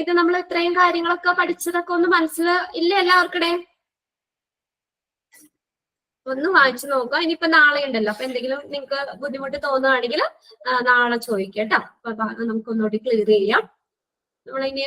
ഇത് നമ്മൾ ഇത്രയും കാര്യങ്ങളൊക്കെ പഠിച്ചതൊക്കെ ഒന്ന് മനസ്സിൽ ഇല്ല എല്ലാവർക്കടെ? ഒന്ന് വായിച്ചു നോക്കുക. ഇനിയിപ്പോ നാളെ ഉണ്ടല്ലോ, അപ്പൊ എന്തെങ്കിലും നിങ്ങൾക്ക് ബുദ്ധിമുട്ട് തോന്നുകയാണെങ്കിൽ നാളെ ചോദിക്കാം കേട്ടോ. അപ്പൊ നമുക്കൊന്നുകൂടി ക്ലിയർ ചെയ്യാം. നമ്മളിനി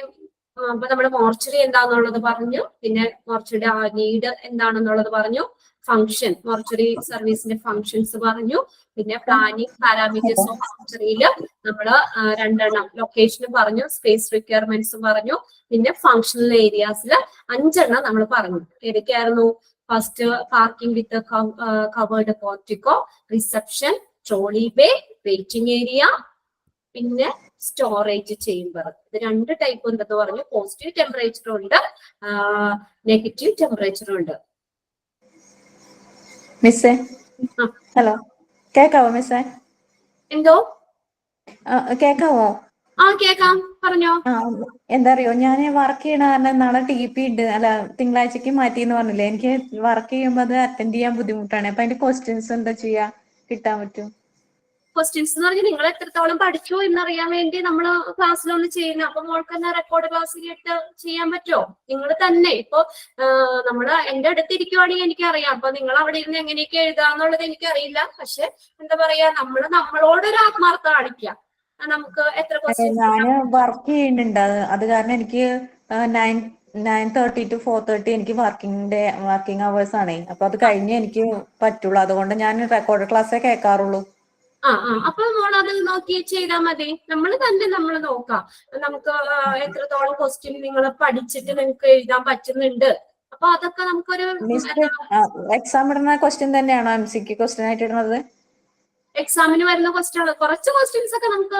അപ്പൊ നമ്മുടെ മോർച്ചറി എന്താണെന്നുള്ളത് പറഞ്ഞു, പിന്നെ മോർച്ചറിയുടെ നീഡ് എന്താണെന്നുള്ളത് പറഞ്ഞു, ഫംഗ്ഷൻ മോർച്ചറി സർവീസിന്റെ ഫംഗ്ഷൻസ് പറഞ്ഞു, പിന്നെ പ്ലാനിങ് പാരാമീറ്റേഴ്സ് ഓഫ് മോർച്ചറിയില് നമ്മള് 2 ലൊക്കേഷനും പറഞ്ഞു, സ്പേസ് റിക്വയർമെന്റ്സും പറഞ്ഞു, പിന്നെ ഫങ്ഷണൽ ഏരിയാസിൽ 5 നമ്മൾ പറഞ്ഞു. ഏതൊക്കെയായിരുന്നു? First parking with covered portico, reception, trolley bay, waiting area, പിന്നെ സ്റ്റോറേജ് ചേംബർ. ഇത് 2 ടൈപ്പ് ഉണ്ടെന്ന് പറഞ്ഞു. പോസിറ്റീവ് ടെമ്പറേച്ചർ ഉണ്ട്, നെഗറ്റീവ് ടെമ്പറേച്ചർ ഉണ്ട്. മിസ്സേ ഹലോ, കേക്കാവോ മിസ്സേ? എന്തോ? കേക്കാവോ? കേക്കാം, പറഞ്ഞോ. എന്താ അറിയോ, ഞാൻ വർക്ക് ചെയ്യണ കാരണം നാളെ TP ഉണ്ട്, അല്ല തിങ്കളാഴ്ചക്ക് മാറ്റിന്ന് പറഞ്ഞില്ലേ. എനിക്ക് വർക്ക് ചെയ്യുമ്പോൾ അത് അറ്റൻഡ് ചെയ്യാൻ ബുദ്ധിമുട്ടാണ്. അപ്പൊ അതിന്റെ ക്വസ്റ്റ്യൻസ് എന്താ ചെയ്യാ, കിട്ടാൻ പറ്റും? ക്വസ്റ്റ്യൻസ് എന്ന് പറഞ്ഞാൽ നിങ്ങൾ എത്രത്തോളം പഠിച്ചു എന്നറിയാൻ വേണ്ടി നമ്മൾ ക്ലാസ്സിലൊന്ന് ചെയ്യുന്നത്. അപ്പൊ മോൾക്ക് തന്നെ റെക്കോർഡ് ക്ലാസ്സിലിട്ട് ചെയ്യാൻ പറ്റുമോ? നിങ്ങൾ തന്നെ ഇപ്പൊ നമ്മള് എന്റെ അടുത്ത് ഇരിക്കുവാണെങ്കിൽ എനിക്കറിയാം. അപ്പൊ നിങ്ങൾ അവിടെ ഇരുന്ന് എങ്ങനെയൊക്കെ എഴുതാന്നുള്ളത് എനിക്കറിയില്ല. പക്ഷെ എന്താ പറയാ, നമ്മളോടൊരു ആത്മാർത്ഥം കാണിക്കുക. നമുക്ക് എത്ര ക്വസ്റ്റ്യൻസ്. ഞാന് വർക്ക് ചെയ്യുന്നുണ്ട്, അത് കാരണം എനിക്ക് 9:30 to 4:30 എനിക്ക് വർക്കിംഗ് അവേഴ്സ് ആണ്. അപ്പൊ അത് കഴിഞ്ഞേ എനിക്ക് പറ്റുള്ളൂ. അതുകൊണ്ട് ഞാൻ റെക്കോർഡ് ക്ലാസ്സേ കേൾക്കാറുള്ളൂ. അപ്പൊ മോൾ അത് നോക്കി ചെയ്താൽ മതി. നമ്മൾ നോക്കാം നമുക്ക് എത്രത്തോളം ക്വസ്റ്റ്യൻ നിങ്ങൾ പഠിച്ചിട്ട് നിങ്ങൾക്ക് എഴുതാൻ പറ്റുന്നുണ്ട്. അപ്പൊ അതൊക്കെ നമുക്കൊരു എക്സാം ഇടുന്ന ക്വസ്റ്റ്യൻ തന്നെയാണോ MCQ ക്വസ്റ്റ്യൻ ആയിട്ട് ഇടുന്നത്? എക്സാമിന് വരുന്ന ക്വസ്റ്റ്യൻ കുറച്ച് ക്വസ്റ്റ്യൻസ് ഒക്കെ നമുക്ക്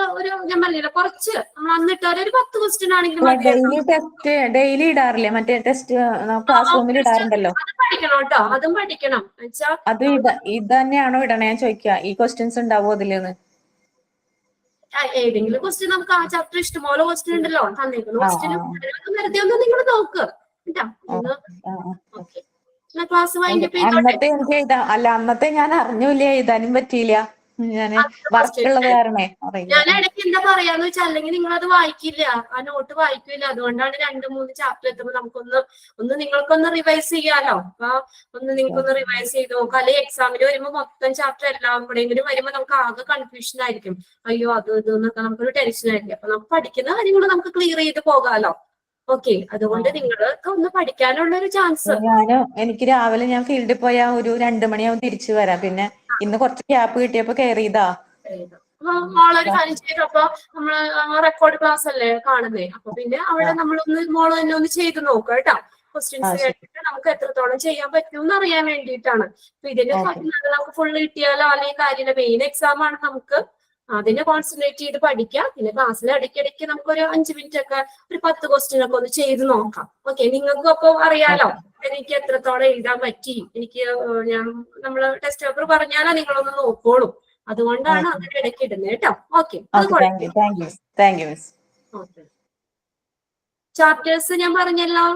ഞാൻ പറഞ്ഞില്ല കുറച്ച് നമ്മൾ അന്നിട്ട് ഒരു 10 ക്വസ്റ്റ്യൻ ആണെങ്കിലും ഡെയിലി ഇടാറില്ലേ മറ്റേ ടെസ്റ്റ് ക്ലാസ് റൂമിൽ ഇടാറുണ്ടല്ലോ? അത് പഠിക്കണം കേട്ടോ, അതും പഠിക്കണം വെച്ചാ അത് ഇത് തന്നെയാണോ ഇടണേ ഞാൻ ചോദിക്കാം, ഈ ക്വസ്റ്റ്യൻസ് ഉണ്ടാവോ അതിലെന്ന്? ഏതെങ്കിലും ക്വസ്റ്റ്യൻ നമുക്ക് ആ ചാപ്റ്റർ ഇഷ്ടംപോലെ ക്വസ്റ്റ്യൻ ഉണ്ടല്ലോ, തന്നേക്കുന്ന ക്വസ്റ്റ്യൻ വെറുതെ ഒന്ന് നിങ്ങൾ നോക്ക് കേട്ടോ. ക്ലാസ് അന്നത്തെ എനിക്ക് എഴുതാ അന്നത്തെ ഞാൻ അറിഞ്ഞൂല്ല, എഴുതാനും പറ്റിയില്ല, ഞാന് വർക്കുള്ളത് കാരണേ അറിയില്ല. ഞാൻ ഇടയ്ക്ക് എന്താ പറയാന്ന് വെച്ചാൽ അല്ലെങ്കിൽ നിങ്ങൾ അത് വായിക്കില്ല, ആ നോട്ട് വായിക്കില്ല. അതുകൊണ്ടാണ് 2-3 ചാപ്റ്റർ എത്തുമ്പോൾ നമുക്കൊന്ന് നിങ്ങൾക്കൊന്ന് റിവൈസ് ചെയ്യാലോ. അപ്പൊ നിങ്ങൾക്കൊന്ന് റിവൈസ് ചെയ്ത് നോക്കാം. അല്ലെങ്കിൽ എക്സാമിന് വരുമ്പോൾ മൊത്തം ചാപ്റ്റർ എല്ലാം കൂടെയെങ്കിലും വരുമ്പോൾ നമുക്ക് ആകെ കൺഫ്യൂഷൻ ആയിരിക്കും. അയ്യോ അത് ഇതെന്നൊക്കെ നമുക്കൊരു ടെൻഷൻ ആയിരിക്കും. അപ്പൊ നമുക്ക് പഠിക്കുന്ന കാര്യങ്ങൾ നമുക്ക് ക്ലിയർ ചെയ്ത് പോകാലോ. ഓക്കെ, അതുകൊണ്ട് നിങ്ങൾക്ക് ഒന്ന് പഠിക്കാനുള്ള ഒരു ചാൻസ്. എനിക്ക് രാവിലെ ഞാൻ ഫീൽഡിൽ പോയാൽ ഒരു 2 മണിയാവും തിരിച്ചു വരാം. പിന്നെ ഇന്ന് കുറച്ച് ഗ്യാപ്പ് കിട്ടിയപ്പോ കയറി ചെയ്താ. മോളൊരു കാര്യം ചെയ്തു. അപ്പൊ നമ്മള് റെക്കോർഡ് ക്ലാസ് അല്ലേ കാണുന്നേ, അപ്പൊ പിന്നെ അവിടെ നമ്മളൊന്ന് മോള് തന്നെ ഒന്ന് ചെയ്ത് നോക്കുക കേട്ടോ. ക്വസ്റ്റ്യൻസ് കേട്ടിട്ട് നമുക്ക് എത്രത്തോളം ചെയ്യാൻ പറ്റും എന്ന് അറിയാൻ വേണ്ടിയിട്ടാണ്. അപ്പൊ ഇതിന് നമുക്ക് ഫുള്ള് കിട്ടിയാലോ അല്ലെങ്കിൽ കാര്യമില്ല. മെയിൻ എക്സാം ആണ്, നമുക്ക് അതിനെ കോൺസെൻട്രേറ്റ് ചെയ്ത് പഠിക്കാം. പിന്നെ ക്ലാസ്സിൽ ഇടയ്ക്കിടയ്ക്ക് നമുക്കൊരു 5 മിനിറ്റ് ഒക്കെ ഒരു 10 ക്വസ്റ്റ്യൻ ഒക്കെ ഒന്ന് ചെയ്ത് നോക്കാം. ഓക്കെ, നിങ്ങൾക്കും അപ്പൊ അറിയാലോ എനിക്ക് എത്രത്തോളം എഴുതാൻ പറ്റി. എനിക്ക് നമ്മള് ടെസ്റ്റ് പേപ്പർ പറഞ്ഞാലോ നിങ്ങളൊന്ന് നോക്കോളൂ. അതുകൊണ്ടാണ് അതിന് ഇടയ്ക്ക് ഇടുന്നത് കേട്ടോ. ഓക്കെ, ചാപ്റ്റേഴ്സ് ഞാൻ പറഞ്ഞല്ലോ.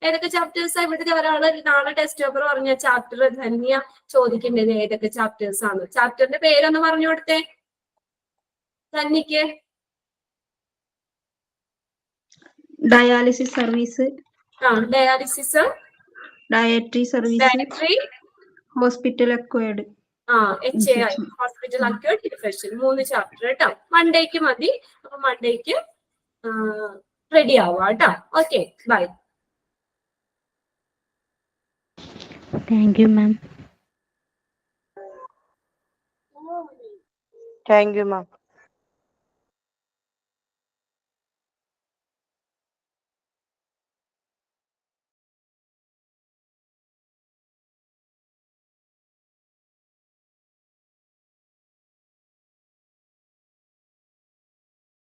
ഏതൊക്കെ ചാപ്റ്റേഴ്സ് ഇവിടെ ഒരാള് നാളെ ടെസ്റ്റ് പേപ്പർ പറഞ്ഞ ചാപ്റ്റർ ധന്യ ചോദിക്കേണ്ടത് ഏതൊക്കെ ചാപ്റ്റേഴ്സ് ആണ്. ചാപ്റ്ററിന്റെ പേരൊന്ന് പറഞ്ഞു കൊടുത്തേ ധന്യക്ക്. Dialysis service, dialysis, dietary service, hospital acquired, HAI hospital acquired infection. 3 chapter കേട്ടോ. മൺഡേക്ക് മതി. അപ്പൊ മൺഡേക്ക് റെഡി ആവുക കേട്ടോ. Okay, bye. Thank you ma'am. Thank you ma'am.